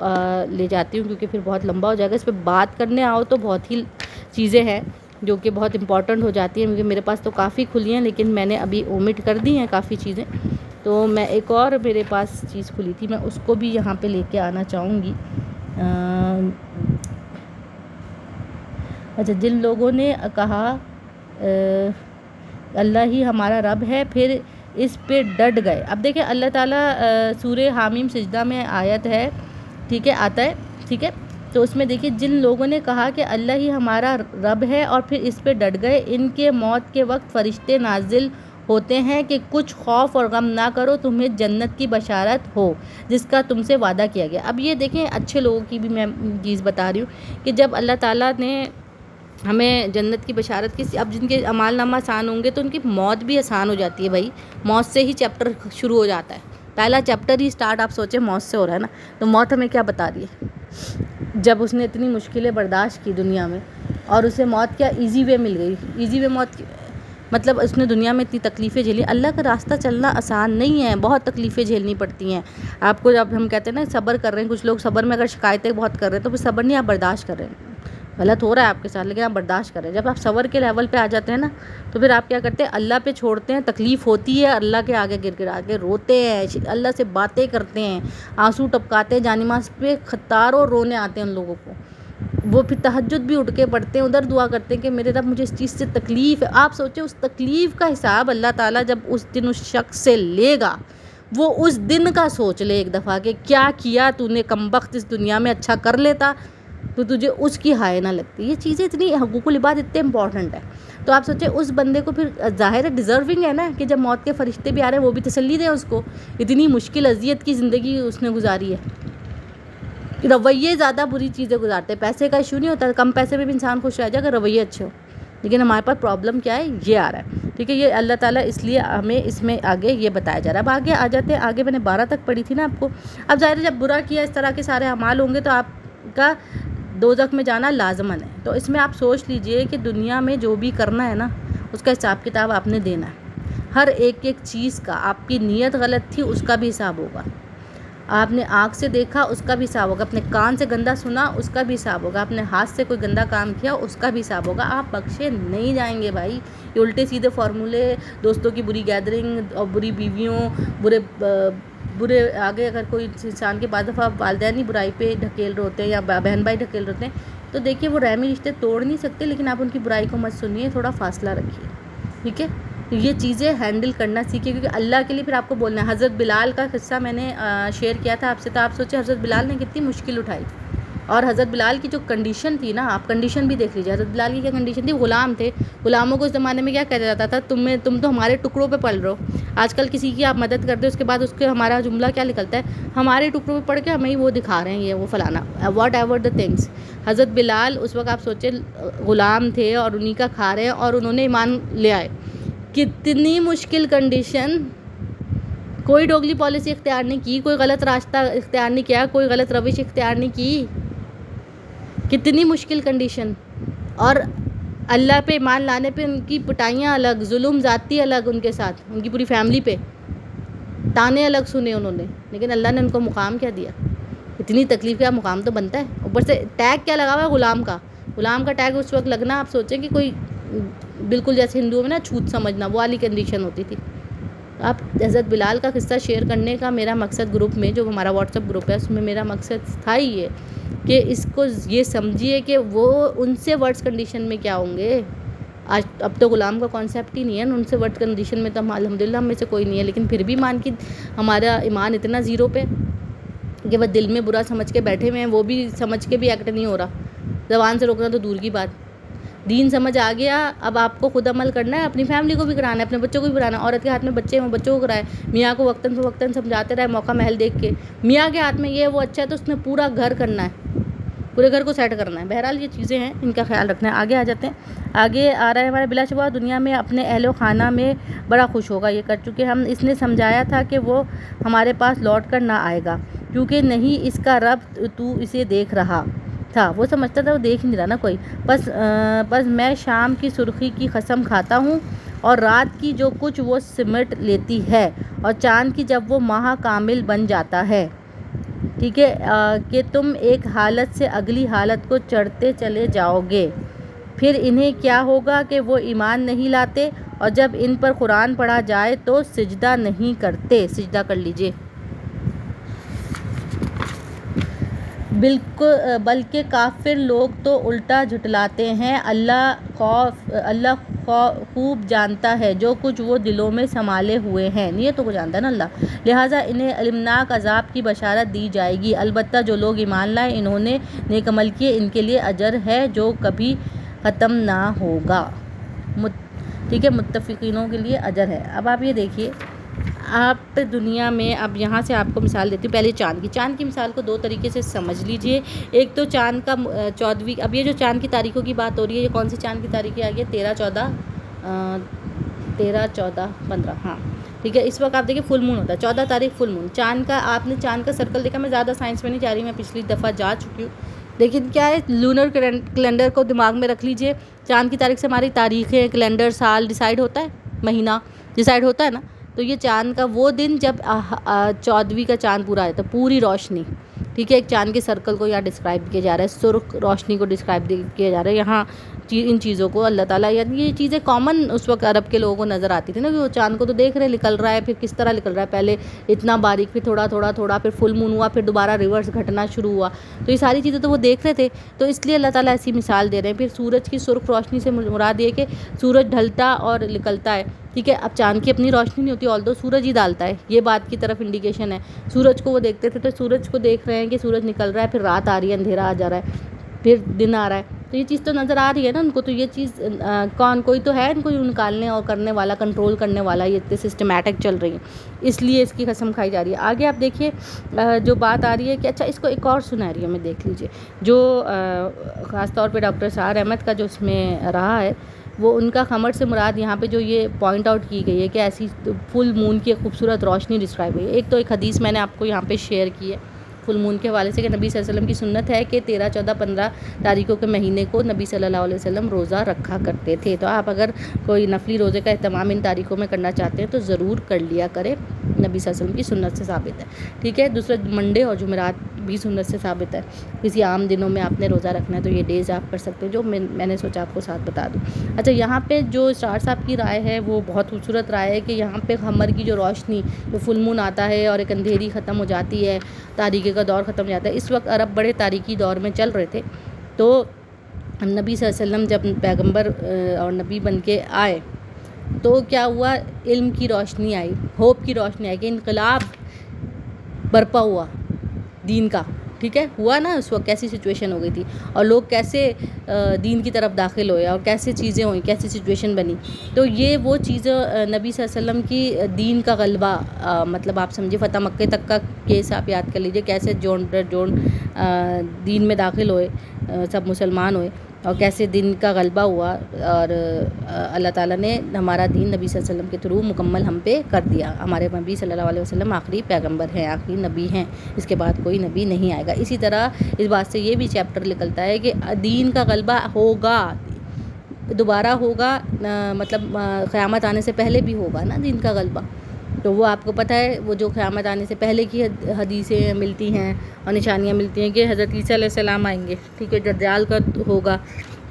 لے جاتی ہوں, کیونکہ پھر بہت لمبا ہو جائے گا. اس پہ بات کرنے آؤ تو بہت ہی چیزیں ہیں جو کہ بہت امپورٹنٹ ہو جاتی ہیں, کیونکہ میرے پاس تو کافی کھلی ہیں, لیکن میں نے ابھی اومٹ کر دی ہیں کافی چیزیں. تو میں ایک اور میرے پاس چیز کھلی تھی, میں اس کو بھی یہاں پہ لے کے آنا چاہوں گی. اچھا, جن لوگوں نے کہا اللہ ہی ہمارا رب ہے, پھر اس پہ ڈٹ گئے. اب دیکھیں اللہ تعالیٰ سورہ حامیم سجدہ میں آیت ہے, ٹھیک ہے, آتا ہے, ٹھیک ہے, تو اس میں دیکھیے, جن لوگوں نے کہا کہ اللہ ہی ہمارا رب ہے اور پھر اس پہ ڈٹ گئے, ان کے موت کے وقت فرشتے نازل ہوتے ہیں کہ کچھ خوف اور غم نہ کرو, تمہیں جنت کی بشارت ہو جس کا تم سے وعدہ کیا گیا. اب یہ دیکھیں اچھے لوگوں کی بھی میں چیز بتا رہی ہوں, کہ جب اللہ تعالیٰ نے ہمیں جنت کی بشارت کی, اب جن کے اعمال نامہ آسان ہوں گے تو ان کی موت بھی آسان ہو جاتی ہے. بھائی موت سے ہی چیپٹر شروع ہو جاتا ہے, پہلا چیپٹر ہی سٹارٹ آپ سوچیں موت سے ہو رہا ہے نا. تو موت ہمیں کیا بتا رہی ہے, جب اس نے اتنی مشکلیں برداشت کی دنیا میں اور اسے موت کیا ایزی وے مل گئی. ایزی وے موت مطلب اس نے دنیا میں اتنی تکلیفیں جھیلی. اللہ کا راستہ چلنا آسان نہیں ہے, بہت تکلیفیں جھیلنی پڑتی ہیں آپ کو. جب ہم کہتے ہیں نا صبر کر رہے ہیں, کچھ لوگ صبر میں اگر شکایتیں بہت کر رہے ہیں تو پھر صبر نہیں, آپ برداشت کر رہے ہیں. غلط ہو رہا ہے آپ کے ساتھ لیکن آپ برداشت کریں. جب آپ صبر کے لیول پہ آ جاتے ہیں نا تو پھر آپ کیا کرتے ہیں, اللہ پہ چھوڑتے ہیں. تکلیف ہوتی ہے, اللہ کے آگے گر گرا کے روتے ہیں, اللہ سے باتیں کرتے ہیں, آنسو ٹپکاتے ہیں. جانماز پہ خطاروں رونے آتے ہیں ان لوگوں کو. وہ پھر تہجد بھی اٹھ کے پڑھتے ہیں, ادھر دعا کرتے ہیں کہ میرے رب مجھے اس چیز سے تکلیف ہے. آپ سوچیں اس تکلیف کا حساب اللہ تعالیٰ جب اس دن اس شخص سے لے گا, وہ اس دن کا سوچ لے ایک دفعہ کہ کیا کیا تو نے کمبخت, اس دنیا میں اچھا کر لیتا تو تجھے اس کی ہائے نہ لگتی. یہ چیزیں اتنی, حقوق العباد اتنے امپورٹنٹ ہے. تو آپ سوچیں اس بندے کو پھر ظاہر ہے ڈیزرونگ ہے نا کہ جب موت کے فرشتے بھی آ رہے ہیں وہ بھی تسلی دیں اس کو. اتنی مشکل اذیت کی زندگی اس نے گزاری ہے. رویے زیادہ بری چیزیں گزارتے ہیں. پیسے کا ایشو نہیں ہوتا, کم پیسے میں بھی انسان خوش رہ جائے اگر رویے اچھے ہو. لیکن ہمارے پاس پرابلم کیا ہے, یہ آ رہا ہے. ٹھیک ہے, یہ اللہ تعالیٰ اس لیے ہمیں اس میں آگے یہ بتایا جا رہا ہے. اب آگے آ جاتے ہیں. آگے میں نے 12 تک پڑھی تھی نا آپ کو. اب ظاہر ہے جب برا کیا اس طرح کے سارے اعمال ہوں گے تو آپ کا دوزخ میں جانا لازمن ہے. تو اس میں آپ سوچ لیجئے کہ دنیا میں جو بھی کرنا ہے نا اس کا حساب کتاب آپ نے دینا ہے. ہر ایک چیز کا. آپ کی نیت غلط تھی اس کا بھی حساب ہوگا. آپ نے آنکھ سے دیکھا اس کا بھی حساب ہوگا. اپنے کان سے گندا سنا اس کا بھی حساب ہوگا. اپنے ہاتھ سے کوئی گندا کام کیا اس کا بھی حساب ہوگا. آپ بخشے نہیں جائیں گے بھائی. یہ الٹے سیدھے فارمولے, دوستوں کی بری گیدرنگ اور بری بیویوں, برے آگے اگر کوئی انسان کے بعض دفعہ والدین ہی برائی پہ ڈھکیل رہے ہوتے ہیں یا بہن بھائی ڈھکیل رہے ہوتے ہیں تو دیکھیے وہ رحمی رشتے توڑ نہیں سکتے, لیکن آپ ان کی برائی کو مت سنیے, تھوڑا فاصلہ رکھیے. ٹھیک ہے, تو یہ چیزیں ہینڈل کرنا سیکھیے کیونکہ اللہ کے لیے پھر آپ کو بولنا ہے. حضرت بلال کا قصہ میں نے شیئر کیا تھا آپ سے, تو آپ سوچیں حضرت بلال نے کتنی مشکل اٹھائی. اور حضرت بلال کی جو کنڈیشن تھی نا, آپ کنڈیشن بھی دیکھ لیجیے. حضرت بلال کی کیا کنڈیشن تھی, غلام تھے. غلاموں کو اس زمانے میں کیا کہا جاتا تھا, تم تو ہمارے ٹکڑوں پہ پل رہے ہو. آج کل کسی کی آپ مدد کرتے ہو اس کے بعد اس کے ہمارا جملہ کیا نکلتا ہے, ہمارے ٹکڑوں پہ پڑھ کے ہمیں وہ دکھا رہے ہیں یہ وہ فلانا, واٹ ایور دا تھنگس. حضرت بلال اس وقت آپ سوچیں غلام تھے اور انہی کا کھا رہے ہیں اور انہوں نے ایمان لے آئے. کتنی مشکل کنڈیشن. کوئی ڈوگلی پالیسی اختیار نہیں کی, کوئی غلط راستہ اختیار نہیں کیا, کوئی غلط روش اختیار نہیں کی. کتنی مشکل کنڈیشن. اور اللہ پہ ایمان لانے پہ ان کی پٹائیاں الگ, ظلم ذاتی الگ ان کے ساتھ, ان کی پوری فیملی پہ تانے الگ سنے انہوں نے, لیکن اللہ نے ان کو مقام کیا دیا. اتنی تکلیف کا مقام تو بنتا ہے. اوپر سے ٹیگ کیا لگا ہوا ہے, غلام کا. غلام کا ٹیگ اس وقت لگنا آپ سوچیں کہ کوئی بالکل جیسے ہندوؤں میں نا چھوت سمجھنا, وہ والی کنڈیشن ہوتی تھی. آپ حضرت بلال کا قصہ شیئر کرنے کا میرا مقصد گروپ میں, جو ہمارا واٹس ایپ گروپ ہے اس میں میرا مقصد تھا ہی یہ کہ اس کو یہ سمجھیے کہ وہ ان سے ورڈس کنڈیشن میں کیا ہوں گے. آج اب تو غلام کا کانسیپٹ ہی نہیں ہے, ان سے ورڈ کنڈیشن میں تو ہم الحمدللہ ہم میں سے کوئی نہیں ہے, لیکن پھر بھی ہمارا ایمان اتنا زیرو پہ کہ وہ دل میں برا سمجھ کے بیٹھے ہوئے ہیں, وہ بھی سمجھ کے بھی ایکٹ نہیں ہو رہا. زبان سے روکنا تو دور کی بات. دین سمجھ آ گیا, اب آپ کو خود عمل کرنا ہے, اپنی فیملی کو بھی کرانا ہے, اپنے بچوں کو بھی کرانا ہے. عورت کے ہاتھ میں بچے ہیں, وہ بچوں کو کرائے. میاں کو وقتاً فوقتاً سمجھاتے رہے, موقع محل دیکھ کے. میاں کے ہاتھ میں یہ وہ اچھا ہے تو اس نے پورا گھر کرنا ہے, پورے گھر کو سیٹ کرنا ہے. بہرحال یہ چیزیں ہیں, ان کا خیال رکھنا ہے. آگے آ جاتے ہیں. آگے آ رہا ہے ہمارا بلا شبہ دنیا میں اپنے اہل و خانہ میں بڑا خوش ہوگا. یہ کر چکے ہم. اس نے سمجھایا تھا کہ وہ ہمارے پاس لوٹ کر نہ آئے گا کیونکہ نہیں اس کا رب تو اسے دیکھ رہا تھا. وہ سمجھتا تھا وہ دیکھ نہیں رہا نا کوئی. بس میں شام کی سرخی کی قسم کھاتا ہوں اور رات کی جو کچھ وہ سمٹ لیتی ہے, اور چاند کی جب وہ ماہ کامل بن جاتا ہے. ٹھیک ہے, کہ تم ایک حالت سے اگلی حالت کو چڑھتے چلے جاؤ گے. پھر انہیں کیا ہوگا کہ وہ ایمان نہیں لاتے, اور جب ان پر قرآن پڑھا جائے تو سجدہ نہیں کرتے. سجدہ کر لیجئے. بلکہ کافر لوگ تو الٹا جھٹلاتے ہیں. اللہ خوب جانتا ہے جو کچھ وہ دلوں میں سنبھالے ہوئے ہیں. نیتوں کو جانتا ہے نا اللہ, لہٰذا انہیں المناک عذاب کی بشارت دی جائے گی. البتہ جو لوگ ایمان لائے, انہوں نے نیک عمل کیے, ان کے لیے اجر ہے جو کبھی ختم نہ ہوگا. ٹھیک ہے, متفقینوں کے لیے اجر ہے. اب آپ یہ دیکھیے, آپ دنیا میں, اب یہاں سے آپ کو مثال دیتی ہوں. پہلے چاند کی مثال کو دو طریقے سے سمجھ لیجئے. ایک تو چاند کا 14ویں, اب یہ جو چاند کی تاریخوں کی بات ہو رہی ہے, یہ کون سی چاند کی تاریخیں آ گئی ہے, 13 14 15. ہاں, ٹھیک ہے. اس وقت آپ دیکھیں فل مون ہوتا ہے 14 تاریخ فل مون. چاند کا آپ نے چاند کا سرکل دیکھا. میں زیادہ سائنس میں نہیں جا رہی, میں پچھلی دفعہ جا چکی ہوں, لیکن کیا ہے لونر کیلنڈر کو دماغ میں رکھ لیجئے. چاند کی تاریخ سے ہماری تاریخیں, کیلنڈر, سال ڈیسائیڈ ہوتا ہے, مہینہ ڈیسائیڈ ہوتا ہے نا. تو یہ چاند کا وہ دن جب 14ویں کا چاند پورا آتا ہے, پوری روشنی, ٹھیک ہے. ایک چاند کے سرکل کو یہاں ڈسکرائب کیا جا رہا ہے, سرخ روشنی کو ڈسکرائب کیا جا رہا ہے یہاں. ان چیزوں کو اللہ تعالیٰ, یعنی یہ چیزیں کامن اس وقت عرب کے لوگوں کو نظر آتی تھی نا, کہ وہ چاند کو تو دیکھ رہے نکل رہا ہے, پھر کس طرح نکل رہا ہے, پہلے اتنا باریک, پھر تھوڑا تھوڑا تھوڑا, پھر فل مون ہوا, پھر دوبارہ ریورس گھٹنا شروع ہوا. تو یہ ساری چیزیں تو وہ دیکھ رہے تھے, تو اس لیے اللہ تعالیٰ ایسی مثال دے رہے ہیں. پھر سورج کی سرخ روشنی سے مراد یہ کہ سورج ڈھلتا اور نکلتا ہے, ٹھیک ہے. اب چاند کی اپنی روشنی نہیں ہوتی, آلدو سورج ہی ڈالتا ہے, یہ بات کی طرف انڈیکیشن ہے. سورج کو وہ دیکھتے تھے, تو سورج کو دیکھ رہے ہیں کہ سورج نکل رہا ہے, پھر رات آ رہی ہے, اندھیرا آ جا رہا ہے, پھر دن آ رہا ہے. تو یہ چیز تو نظر آ رہی ہے نا ان کو. تو یہ چیز کوئی تو ہے ان کو نکالنے اور کرنے والا, کنٹرول کرنے والا. یہ اتنے سسٹمیٹک چل رہی ہے, اس لیے اس کی قسم کھائی جا رہی ہے. آگے آپ دیکھیے جو بات آ رہی ہے کہ اچھا اس کو ایک اور سنیریو میں دیکھ لیجئے, جو خاص طور پہ ڈاکٹر سعد احمد کا جو اس میں رہا ہے, وہ ان کا خمر سے مراد یہاں پہ جو یہ پوائنٹ آؤٹ کی گئی ہے کہ ایسی فل مون کی خوبصورت روشنی ڈسکرائب ہوئی ہے. ایک تو ایک حدیث میں نے آپ کو یہاں پہ شیئر کی ہے فل مون کے حوالے سے, کہ نبی صلی اللہ علیہ وسلم کی سنت ہے کہ 13, 14, 15 تاریخوں کے مہینے کو نبی صلی اللہ علیہ وسلم روزہ رکھا کرتے تھے. تو آپ اگر کوئی نفلی روزے کا اہتمام ان تاریخوں میں کرنا چاہتے ہیں تو ضرور کر لیا کریں, نبی صلی اللہ علیہ وسلم کی سنت سے ثابت ہے, ٹھیک ہے. دوسرا منڈے اور جمعرات بھی سنت سے ثابت ہے. کسی عام دنوں میں آپ نے روزہ رکھنا ہے تو یہ ڈیز آپ کر سکتے ہیں, جو میں نے سوچا آپ کو ساتھ بتا دوں. اچھا یہاں پہ جو اسٹار صاحب کی رائے ہے وہ بہت خوبصورت رائے ہے, کہ یہاں پہ قمر کی جو روشنی, جو فل مون آتا ہے اور ایک اندھیری ختم ہو جاتی ہے, تاریکی کا دور ختم ہو جاتا ہے. اس وقت عرب بڑے تاریکی دور میں چل رہے تھے. تو نبی صلی اللہ علیہ وسلم جب پیغمبر اور نبی بن کے آئے تو کیا ہوا, علم کی روشنی آئی, ہوپ کی روشنی آئی, کہ انقلاب برپا ہوا دین کا, ٹھیک ہے. ہوا نا اس وقت کیسی سچویشن ہو گئی تھی, اور لوگ کیسے دین کی طرف داخل ہوئے, اور کیسے چیزیں ہوئیں, کیسی سچویشن بنی. تو یہ وہ چیزیں نبی صلی اللہ علیہ وسلم کی دین کا غلبہ, مطلب آپ سمجھے فتح مکہ تک کا کیس آپ یاد کر لیجئے, کیسے جون دین میں داخل ہوئے, سب مسلمان ہوئے, اور کیسے دین کا غلبہ ہوا, اور اللہ تعالیٰ نے ہمارا دین نبی صلی اللہ علیہ وسلم کے تھرو مکمل ہم پہ کر دیا. ہمارے نبی صلی اللہ علیہ وسلم آخری پیغمبر ہیں, آخری نبی ہیں, اس کے بعد کوئی نبی نہیں آئے گا. اسی طرح اس بات سے یہ بھی چیپٹر نکلتا ہے کہ دین کا غلبہ ہوگا, دوبارہ ہوگا, مطلب قیامت آنے سے پہلے بھی ہوگا نا دین کا غلبہ. تو وہ آپ کو پتہ ہے, وہ جو قیامت آنے سے پہلے کی حدیثیں ملتی ہیں اور نشانیاں ملتی ہیں کہ حضرت عیسیٰ علیہ السلام آئیں گے, ٹھیک ہے, دجال کا ہوگا,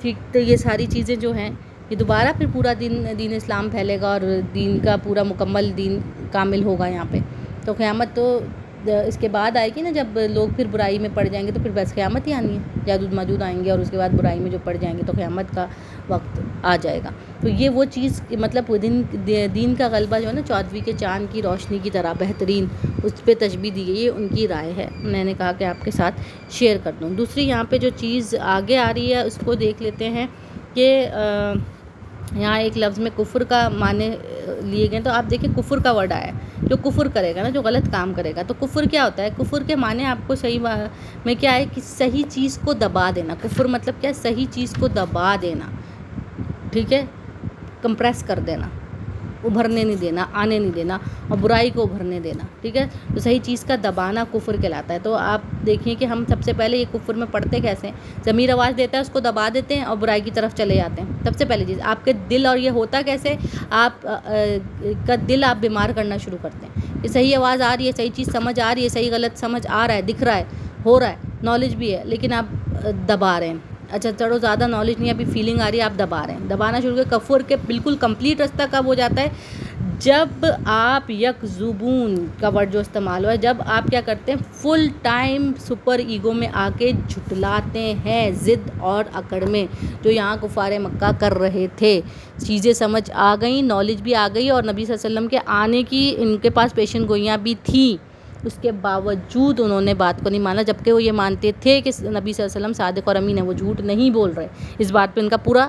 ٹھیک. تو یہ ساری چیزیں جو ہیں یہ دوبارہ پھر پورا دین اسلام پھیلے گا, اور دین کا پورا مکمل دین کامل ہوگا یہاں پہ. تو قیامت تو اس کے بعد آئے گی نا, جب لوگ پھر برائی میں پڑ جائیں گے, تو پھر بس قیامت ہی آنی ہے, یاجوج ماجوج آئیں گے, اور اس کے بعد برائی میں جو پڑ جائیں گے تو قیامت کا وقت آ جائے گا. تو یہ وہ چیز, مطلب دین کا غلبہ جو ہے نا 14ویں کے چاند کی روشنی کی طرح بہترین, اس پہ تشبیہ دی گئی ہے, ان کی رائے ہے. میں نے کہا کہ آپ کے ساتھ شیئر کر دوں. دوسری یہاں پہ جو چیز آگے آ رہی ہے اس کو دیکھ لیتے ہیں, کہ یہاں ایک لفظ میں کفر کا معنی لیے گئے. تو آپ دیکھیں کفر کا ورڈ آیا ہے, جو کفر کرے گا نا, جو غلط کام کرے گا. تو کفر کیا ہوتا ہے, کفر کے معنی آپ کو صحیح میں کیا ہے, کہ صحیح چیز کو دبا دینا. کفر مطلب کیا ہے, صحیح چیز کو دبا دینا, ٹھیک ہے, کمپریس کر دینا, ابھرنے نہیں دینا, آنے نہیں دینا, اور برائی کو ابھرنے دینا, ٹھیک ہے. تو صحیح چیز کا دبانا کفر کہلاتا ہے. تو آپ دیکھیں کہ ہم سب سے پہلے یہ کفر میں پڑھتے کیسے ہیں, ضمیر آواز دیتا ہے اس کو دبا دیتے ہیں اور برائی کی طرف چلے جاتے ہیں. سب سے پہلی چیز آپ کے دل, اور یہ ہوتا کیسے, آپ کا دل آپ بیمار کرنا شروع کرتے ہیں. یہ صحیح آواز آ رہی ہے, صحیح چیز سمجھ آ رہی ہے, صحیح غلط سمجھ آ رہا ہے, دکھ رہا ہے, ہو رہا ہے, نالج بھی ہے, لیکن آپ دبا رہے ہیں. اچھا چلو زیادہ نالج نہیں ہے, ابھی فیلنگ آ رہی ہے, آپ دبا رہے ہیں, دبانا شروع کر. کفر کے بالکل کمپلیٹ رستہ کب ہو جاتا ہے, جب آپ یکذبون کا ورڈ جو استعمال ہوا ہے, جب آپ کیا کرتے ہیں, فل ٹائم سپر ایگو میں آ کے جھٹلاتے ہیں, ضد اور اکڑ میں, جو یہاں کفار مکہ کر رہے تھے. چیزیں سمجھ آ گئیں, نالج بھی آ گئی, اور نبی صلی اللہ علیہ وسلم کے آنے کی ان کے پاس پیشن گوئیاں بھی تھیں, اس کے باوجود انہوں نے بات کو نہیں مانا, جبکہ وہ یہ مانتے تھے کہ نبی صلی اللہ علیہ وسلم صادق اور امین ہے, وہ جھوٹ نہیں بول رہے. اس بات پہ ان کا پورا,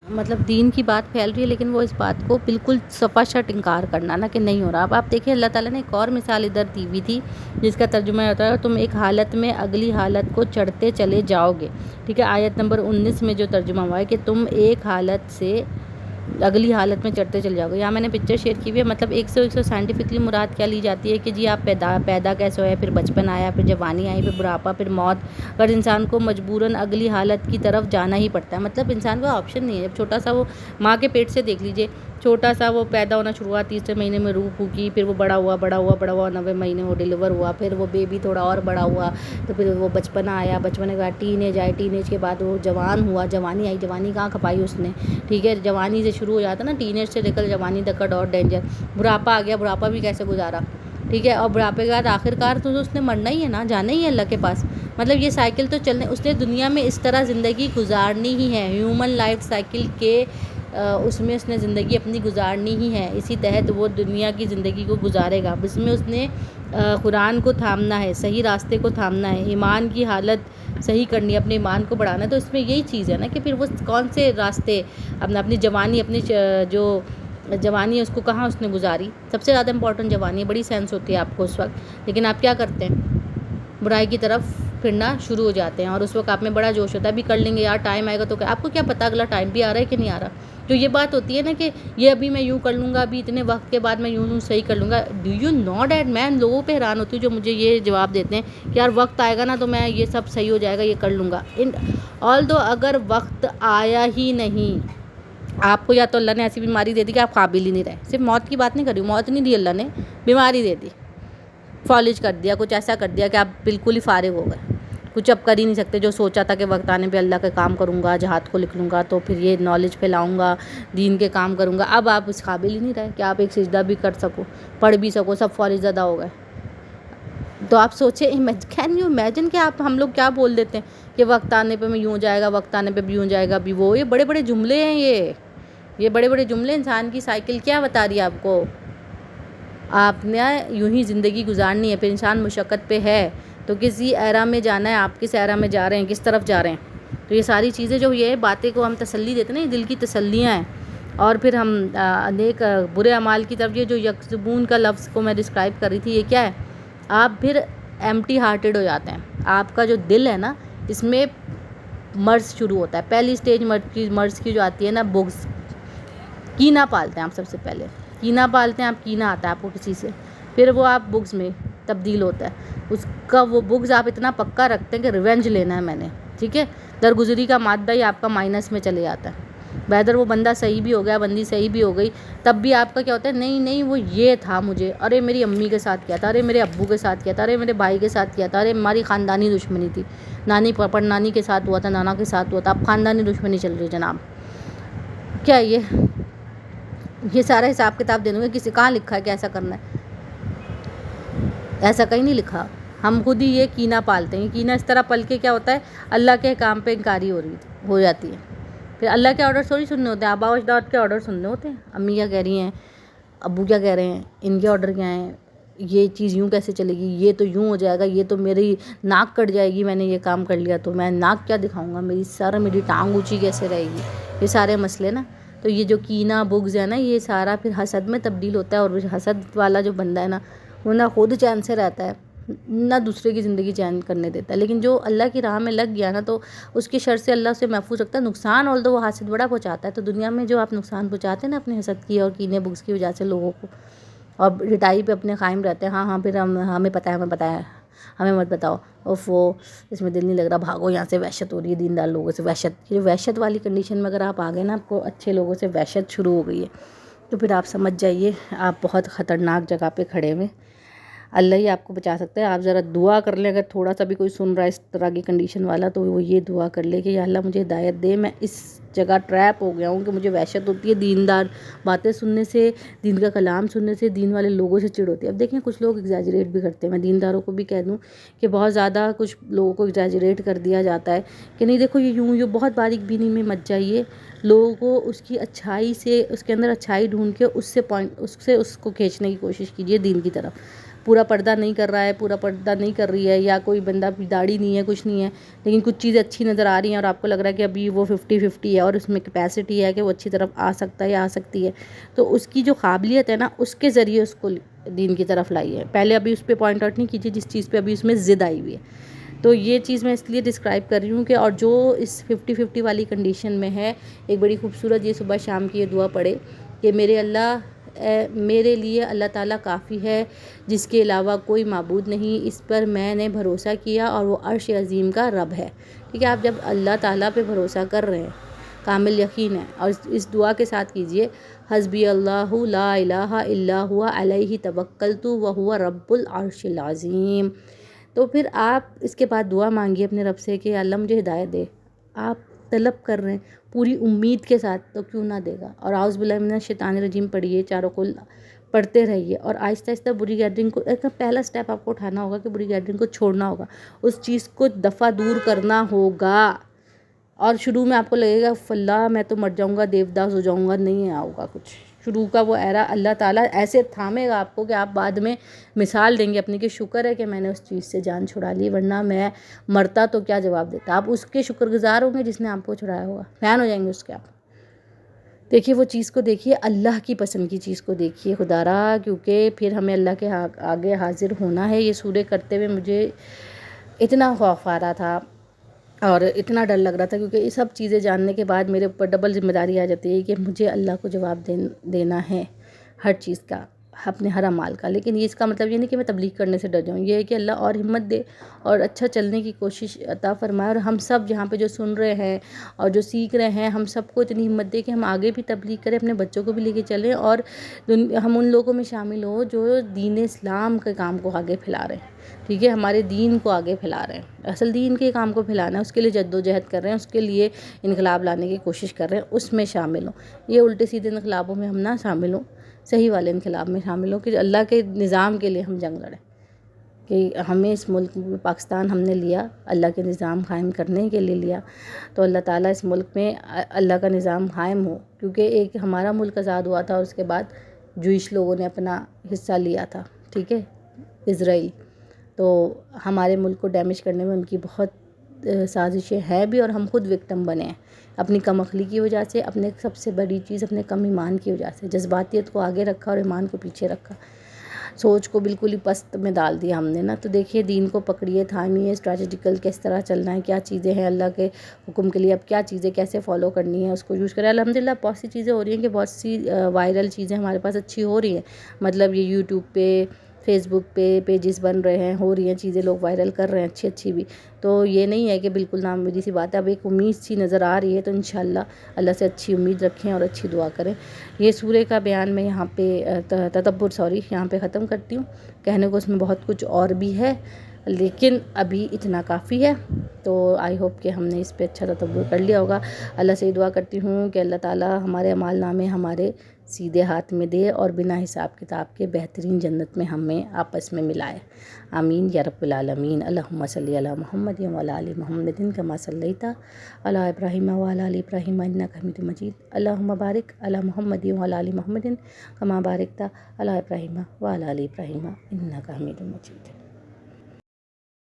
مطلب دین کی بات پھیل رہی ہے, لیکن وہ اس بات کو بالکل صفا شٹ انکار کرنا نا, کہ نہیں ہو رہا. اب آپ دیکھیں اللہ تعالیٰ نے ایک اور مثال ادھر دی ہوئی تھی, جس کا ترجمہ ہوتا ہے, تم ایک حالت میں اگلی حالت کو چڑھتے چلے جاؤ گے, ٹھیک ہے. آیت نمبر 19 میں جو ترجمہ ہوا ہے, کہ تم ایک حالت سے اگلی حالت میں چڑھتے چل جاؤ گے. یہاں میں نے پکچر شیئر کی ہوئی ہے. مطلب 100 سائنٹیفکلی مراد کیا لی جاتی ہے کہ جی آپ پیدا کیسے ہوئے, پھر بچپن آیا, پھر جوانی آئی, پھر بڑھاپا, پھر موت, پر انسان کو مجبوراً اگلی حالت کی طرف جانا ہی پڑتا ہے. مطلب انسان کو آپشن نہیں ہے. جب چھوٹا سا وہ ماں کے پیٹ سے دیکھ لیجیے, چھوٹا سا وہ پیدا ہونا شروع ہوا, تیسرے مہینے میں روح پھوکی, پھر وہ بڑا ہوا 90 مہینے وہ ڈیلیور ہوا, پھر وہ بیبی تھوڑا اور بڑا ہوا, تو پھر وہ بچپنا آیا, بچپنے کے بعد ٹین ایج آئی, ٹین ایج کے بعد وہ جوان ہوا, جوانی آئی, جوانی کہاں کھپائی اس نے, ٹھیک ہے. جوانی سے شروع ہو جاتا نا, ٹین ایج سے لے کر جوانی تک کا ڈور ڈینجر. بڑھاپا آ گیا, بڑھاپا بھی کیسے گزارا, ٹھیک ہے. اور بڑھاپے کے بعد آخر کار تو اس نے مرنا ہی ہے نا, جانا ہی ہے اللہ کے پاس. مطلب یہ سائیکل تو چلنے, اس نے دنیا میں اس طرح زندگی گزارنی ہی ہے. ہیومن لائف سائیکل کے اس میں اس نے زندگی اپنی گزارنی ہی ہے. اسی تحت وہ دنیا کی زندگی کو گزارے گا. اس میں اس نے قرآن کو تھامنا ہے, صحیح راستے کو تھامنا ہے, ایمان کی حالت صحیح کرنی ہے, اپنے ایمان کو بڑھانا ہے. تو اس میں یہی چیز ہے نا کہ پھر وہ کون سے راستے اپنی جوانی, اپنی جو جوانی ہے اس کو کہاں اس نے گزاری. سب سے زیادہ امپورٹنٹ جوانی ہے, بڑی سینس ہوتی ہے آپ کو اس وقت, لیکن آپ کیا کرتے ہیں, برائی کی طرف پھرنا شروع ہو جاتے ہیں. اور اس وقت آپ میں بڑا جوش ہوتا ہے, ابھی کر لیں گے یار, ٹائم آئے گا تو آپ کو کیا پتہ اگلا ٹائم بھی آ رہا ہے کہ نہیں آ رہا. تو یہ بات ہوتی ہے نا کہ یہ ابھی میں یوں کر لوں گا, ابھی اتنے وقت کے بعد میں یوں صحیح کر لوں گا. ڈو یو نو دیٹ, میں لوگوں پہ حیران ہوتی ہوں جو مجھے یہ جواب دیتے ہیں کہ یار وقت آئے گا نا تو میں یہ سب صحیح ہو جائے گا, یہ کر لوں گا. آل دو اگر وقت آیا ہی نہیں, آپ کو یا تو اللہ نے ایسی بیماری دے دی کہ آپ قابل ہی نہیں رہے. صرف موت کی بات نہیں کر رہی ہوں, موت نہیں دی اللہ نے, بیماری دے دی, فالج کر دیا, کچھ ایسا کر دیا کہ آپ بالکل ہی فارغ ہو گئے, کچھ اب کر ہی نہیں سکتے. جو سوچا تھا کہ وقت آنے پہ اللہ کے کام کروں گا, جہاد کو لکھ لوں گا, تو پھر یہ نالج پھیلاؤں گا, دین کے کام کروں گا, اب آپ اس قابل ہی نہیں رہے کہ آپ ایک سجدہ بھی کر سکو, پڑھ بھی سکو, سب فالج زدہ ہو گئے. تو آپ سوچیں, کین یو امیجن کہ آپ ہم لوگ کیا بول دیتے ہیں کہ وقت آنے پہ میں یوں ہو جائے گا, وقت آنے پہ بھی یوں جائے گا, بھی وہ, یہ بڑے بڑے جملے ہیں, یہ بڑے بڑے جملے. انسان کی سائیکل کیا بتا رہی ہے آپ کو, آپ نے یوں ہی زندگی گزارنی ہے. پھر انسان مشقت پہ ہے تو کسی ایرا میں جانا ہے, آپ کس ایرا میں جا رہے ہیں, کس طرف جا رہے ہیں. تو یہ ساری چیزیں جو یہ باتیں کو ہم تسلی دیتے ہیں نا, یہ دل کی تسلیاں ہیں. اور پھر ہم نیک برے اعمال کی طرف, یہ جو یکسبون کا لفظ کو میں ڈسکرائب کر رہی تھی, یہ کیا ہے, آپ پھر ایمٹی ہارٹیڈ ہو جاتے ہیں. آپ کا جو دل ہے نا, اس میں مرض شروع ہوتا ہے. پہلی سٹیج مرض کی جو آتی ہے نا, بغض, کینہ پالتے ہیں آپ. سب سے پہلے کینہ پالتے ہیں آپ, کینہ آتا ہے آپ کو کسی سے, پھر وہ آپ بغض میں تبدیل ہوتا ہے. اس کا وہ بغض آپ اتنا پکا رکھتے ہیں کہ ریونج لینا ہے میں نے, ٹھیک ہے. درگزری کا مادہ ہی آپ کا مائنس میں چلے جاتا ہے. ویدر وہ بندہ صحیح بھی ہو گیا, بندی صحیح بھی ہو گئی, تب بھی آپ کا کیا ہوتا ہے, نہیں وہ یہ تھا مجھے, ارے میری امی کے ساتھ کیا تھا, ارے میرے ابو کے ساتھ کیا تھا, ارے میرے بھائی کے ساتھ کیا تھا, ارے ہماری خاندانی دشمنی تھی, نانی پڑ نانی کے ساتھ ہوا تھا, نانا کے ساتھ ہوا تھا, اب خاندانی دشمنی چل رہی ہے جناب. کیا یہ سارا حساب کتاب دے دوں گے, کسی کہاں لکھا ہے کہ ایسا کرنا ہے, ایسا کہیں نہیں لکھا. ہم خود ہی یہ کینہ پالتے ہیں. کینہ اس طرح پل کے کیا ہوتا ہے, اللہ کے کام پہ انکاری ہو جاتی ہے. پھر اللہ کے آرڈر تھوڑی سننے ہوتے ہیں, آبا و اجداد کے آرڈر سننے ہوتے ہیں. امی کیا کہہ رہی ہیں, ابو کیا کہہ رہے ہیں, ان کے آرڈر کیا ہیں, یہ چیز یوں کیسے چلے گی, یہ تو یوں ہو جائے گا, یہ تو میری ناک کٹ جائے گی, میں نے یہ کام کر لیا تو میں ناک کیا دکھاؤں گا, میری ٹانگ اونچی کیسے رہے گی, یہ سارے مسئلے نا. تو یہ جو کینہ بغض ہے نا, یہ سارا پھر حسد میں تبدیل ہوتا ہے. اور حسد والا جو بندہ ہے نا, وہ نہ خود چین سے رہتا ہے, نہ دوسرے کی زندگی چین کرنے دیتا ہے. لیکن جو اللہ کی راہ میں لگ گیا نا, تو اس کی شر سے اللہ اسے محفوظ رکھتا ہے. نقصان تو وہ حاسد بڑا پہنچاتا ہے. تو دنیا میں جو آپ نقصان پہنچاتے ہیں نا اپنے حسد کی اور کینے بغض کی وجہ سے لوگوں کو, اور رٹائی پہ اپنے قائم رہتے ہیں, ہاں پھر ہمیں پتہ ہے, ہمیں مت بتاؤ, وہ اس میں دل نہیں لگ رہا, بھاگو یہاں سے, وحشت ہو رہی ہے دیندار لوگوں سے, وحشت. یہ وحشت والی کنڈیشن میں اگر آپ آ گئے نا, آپ کو اچھے لوگوں سے وحشت شروع ہو گئی ہے, تو پھر آپ سمجھ جائیے آپ بہت خطرناک جگہ پہ کھڑے ہوئے. اللہ ہی آپ کو بچا سکتا ہے. آپ ذرا دعا کر لیں, اگر تھوڑا سا بھی کوئی سن رہا ہے اس طرح کی کنڈیشن والا, تو وہ یہ دعا کر لے کہ یا اللہ مجھے ہدایت دے, میں اس جگہ ٹریپ ہو گیا ہوں کہ مجھے وحشت ہوتی ہے دیندار باتیں سننے سے, دین کا کلام سننے سے, دین والے لوگوں سے چڑ ہوتی ہے. اب دیکھیں کچھ لوگ ایگزیجریٹ بھی کرتے ہیں. میں دینداروں کو بھی کہہ دوں کہ بہت زیادہ کچھ لوگوں کو ایگزیجریٹ کر دیا جاتا ہے کہ نہیں دیکھو یہ یوں بہت باریک بینی میں مت جائیے. لوگوں کو اس کی اچھائی سے, اس کے اندر اچھائی ڈھونڈ کے اس کو کھینچنے کی کوشش کیجیے دین کی طرف. پورا پردہ نہیں کر رہا ہے, پورا پردہ نہیں کر رہی ہے, یا کوئی بندہ داڑھی نہیں ہے, کچھ نہیں ہے, لیکن کچھ چیزیں اچھی نظر آ رہی ہیں اور آپ کو لگ رہا ہے کہ ابھی وہ 50-50 ہے اور اس میں کیپیسٹی ہے کہ وہ اچھی طرف آ سکتا ہے یا آ سکتی ہے, تو اس کی جو قابلیت ہے نا, اس کے ذریعے اس کو دین کی طرف لائیے. پہلے ابھی اس پہ پوائنٹ آؤٹ نہیں کیجیے جس چیز پہ ابھی اس میں ضد آئی ہوئی ہے. تو یہ چیز میں اس لیے ڈسکرائب کر رہی ہوں کہ اور جو اس 50-50 والی کنڈیشن میں ہے، ایک بڑی خوبصورت یہ صبح شام کی یہ دعا پڑھے کہ میرے اللہ، میرے لیے اللہ تعالیٰ کافی ہے، جس کے علاوہ کوئی معبود نہیں، اس پر میں نے بھروسہ کیا اور وہ عرش عظیم کا رب ہے. ٹھیک ہے، آپ جب اللہ تعالیٰ پہ بھروسہ کر رہے ہیں، کامل یقین ہے، اور اس دعا کے ساتھ کیجئے حسبی اللہ لا الہ الا هو علیہ توکلت وہو رب العرش العظیم. تو پھر آپ اس کے بعد دعا مانگیے اپنے رب سے کہ اللہ مجھے ہدایت دے. آپ طلب کر رہے ہیں پوری امید کے ساتھ، تو کیوں نہ دے گا. اور اعوذ باللہ من الشیطان الرجیم پڑھیے، چاروں کو پڑھتے رہیے، اور آہستہ آہستہ بری گیدرنگ کو، ایک پہلا سٹیپ آپ کو اٹھانا ہوگا کہ بری گیدرنگ کو چھوڑنا ہوگا، اس چیز کو دفعہ دور کرنا ہوگا. اور شروع میں آپ کو لگے گا فلا میں تو مر جاؤں گا، دیوداس ہو جاؤں گا، نہیں ہوگا کچھ. شروع کا وہ ایرا اللہ تعالیٰ ایسے تھامے گا آپ کو کہ آپ بعد میں مثال دیں گے اپنی کہ شکر ہے کہ میں نے اس چیز سے جان چھڑا لی، ورنہ میں مرتا تو کیا جواب دیتا. آپ اس کے شکر گزار ہوں گے جس نے آپ کو چھڑایا ہوگا، فین ہو جائیں گے اس کے آپ. دیکھیے وہ چیز کو دیکھیے، اللہ کی پسند کی چیز کو دیکھیے خدا را، کیونکہ پھر ہمیں اللہ کے آگے حاضر ہونا ہے. یہ سورہ کرتے ہوئے مجھے اتنا خوف آ رہا تھا اور اتنا ڈر لگ رہا تھا، کیونکہ یہ سب چیزیں جاننے کے بعد میرے اوپر ڈبل ذمہ داری آ جاتی ہے کہ مجھے اللہ کو جواب دینا ہے ہر چیز کا، اپنے ہر اعمال کا. لیکن یہ اس کا مطلب یہ نہیں کہ میں تبلیغ کرنے سے ڈر جاؤں، یہ ہے کہ اللہ اور ہمت دے اور اچھا چلنے کی کوشش عطا فرمائے. اور ہم سب یہاں پہ جو سن رہے ہیں اور جو سیکھ رہے ہیں، ہم سب کو اتنی ہمت دے کہ ہم آگے بھی تبلیغ کریں، اپنے بچوں کو بھی لے کے چلیں، اور ہم ان لوگوں میں شامل ہوں جو دین اسلام کے کام کو آگے پھیلا رہے ہیں. ٹھیک ہے، ہمارے دین کو آگے پھیلا رہے ہیں، اصل دین کے کام کو پھیلانا ہے، اس کے لیے جد و جہد کر رہے ہیں، اس کے لیے انقلاب لانے کی کوشش کر رہے ہیں، اس میں شامل ہوں. یہ الٹے سیدھے انقلابوں میں ہم نہ شامل ہوں، صحیح والے انقلاب میں شامل ہوں کہ اللہ کے نظام کے لیے ہم جنگ لڑیں. کہ ہمیں اس ملک میں، پاکستان ہم نے لیا اللہ کے نظام قائم کرنے کے لیے لیا، تو اللہ تعالیٰ اس ملک میں اللہ کا نظام قائم ہو. کیونکہ ایک ہمارا ملک آزاد ہوا تھا اور اس کے بعد جوئش لوگوں نے اپنا حصہ لیا تھا، ٹھیک ہے، اسرائیل. تو ہمارے ملک کو ڈیمیج کرنے میں ان کی بہت سازشیں ہیں بھی، اور ہم خود وکٹم بنے ہیں اپنی کم عقلی کی وجہ سے، اپنے سب سے بڑی چیز اپنے کم ایمان کی وجہ سے. جذباتیت کو آگے رکھا اور ایمان کو پیچھے رکھا، سوچ کو بالکل ہی پست میں ڈال دیا ہم نے نا. تو دیکھیے دین کو پکڑیے، تھامیے، اسٹریٹجیکل کس طرح چلنا ہے، کیا چیزیں ہیں اللہ کے حکم کے لیے، اب کیا چیزیں کیسے فالو کرنی ہے، اس کو یوز کریں. الحمدللہ بہت سی چیزیں ہو رہی ہیں کہ بہت سی وائرل چیزیں ہمارے پاس اچھی ہو رہی ہیں. مطلب یہ یوٹیوب پہ، فیس بک پہ پیجز بن رہے ہیں، ہو رہی ہیں چیزیں، لوگ وائرل کر رہے ہیں اچھی بھی. تو یہ نہیں ہے کہ بالکل ناامیدی سی بات ہے، اب ایک امید سی نظر آ رہی ہے. تو انشاءاللہ اللہ سے اچھی امید رکھیں اور اچھی دعا کریں. یہ سورہ کا بیان میں یہاں پہ تدبر یہاں پہ ختم کرتی ہوں. کہنے کو اس میں بہت کچھ اور بھی ہے، لیکن ابھی اتنا کافی ہے. تو آئی ہوپ کہ ہم نے اس پہ اچھا تدبر کر لیا ہوگا. اللہ سے دعا کرتی ہوں کہ اللہ تعالیٰ ہمارے اعمال نامے ہمارے سیدھے ہاتھ میں دے اور بنا حساب کتاب کے بہترین جنت میں ہمیں آپس میں ملائے. آمین یا رب العالمین. اللہم صلی علی محمد وعلی آل محمد کما صلیت علی ابراہیم وعلی آل ابراہیم انک حمید مجید. اللہم بارک علی محمد وعلی آل محمد کما بارکت علی ابراہیم وعلی آل ابراہیم انک حمید مجید.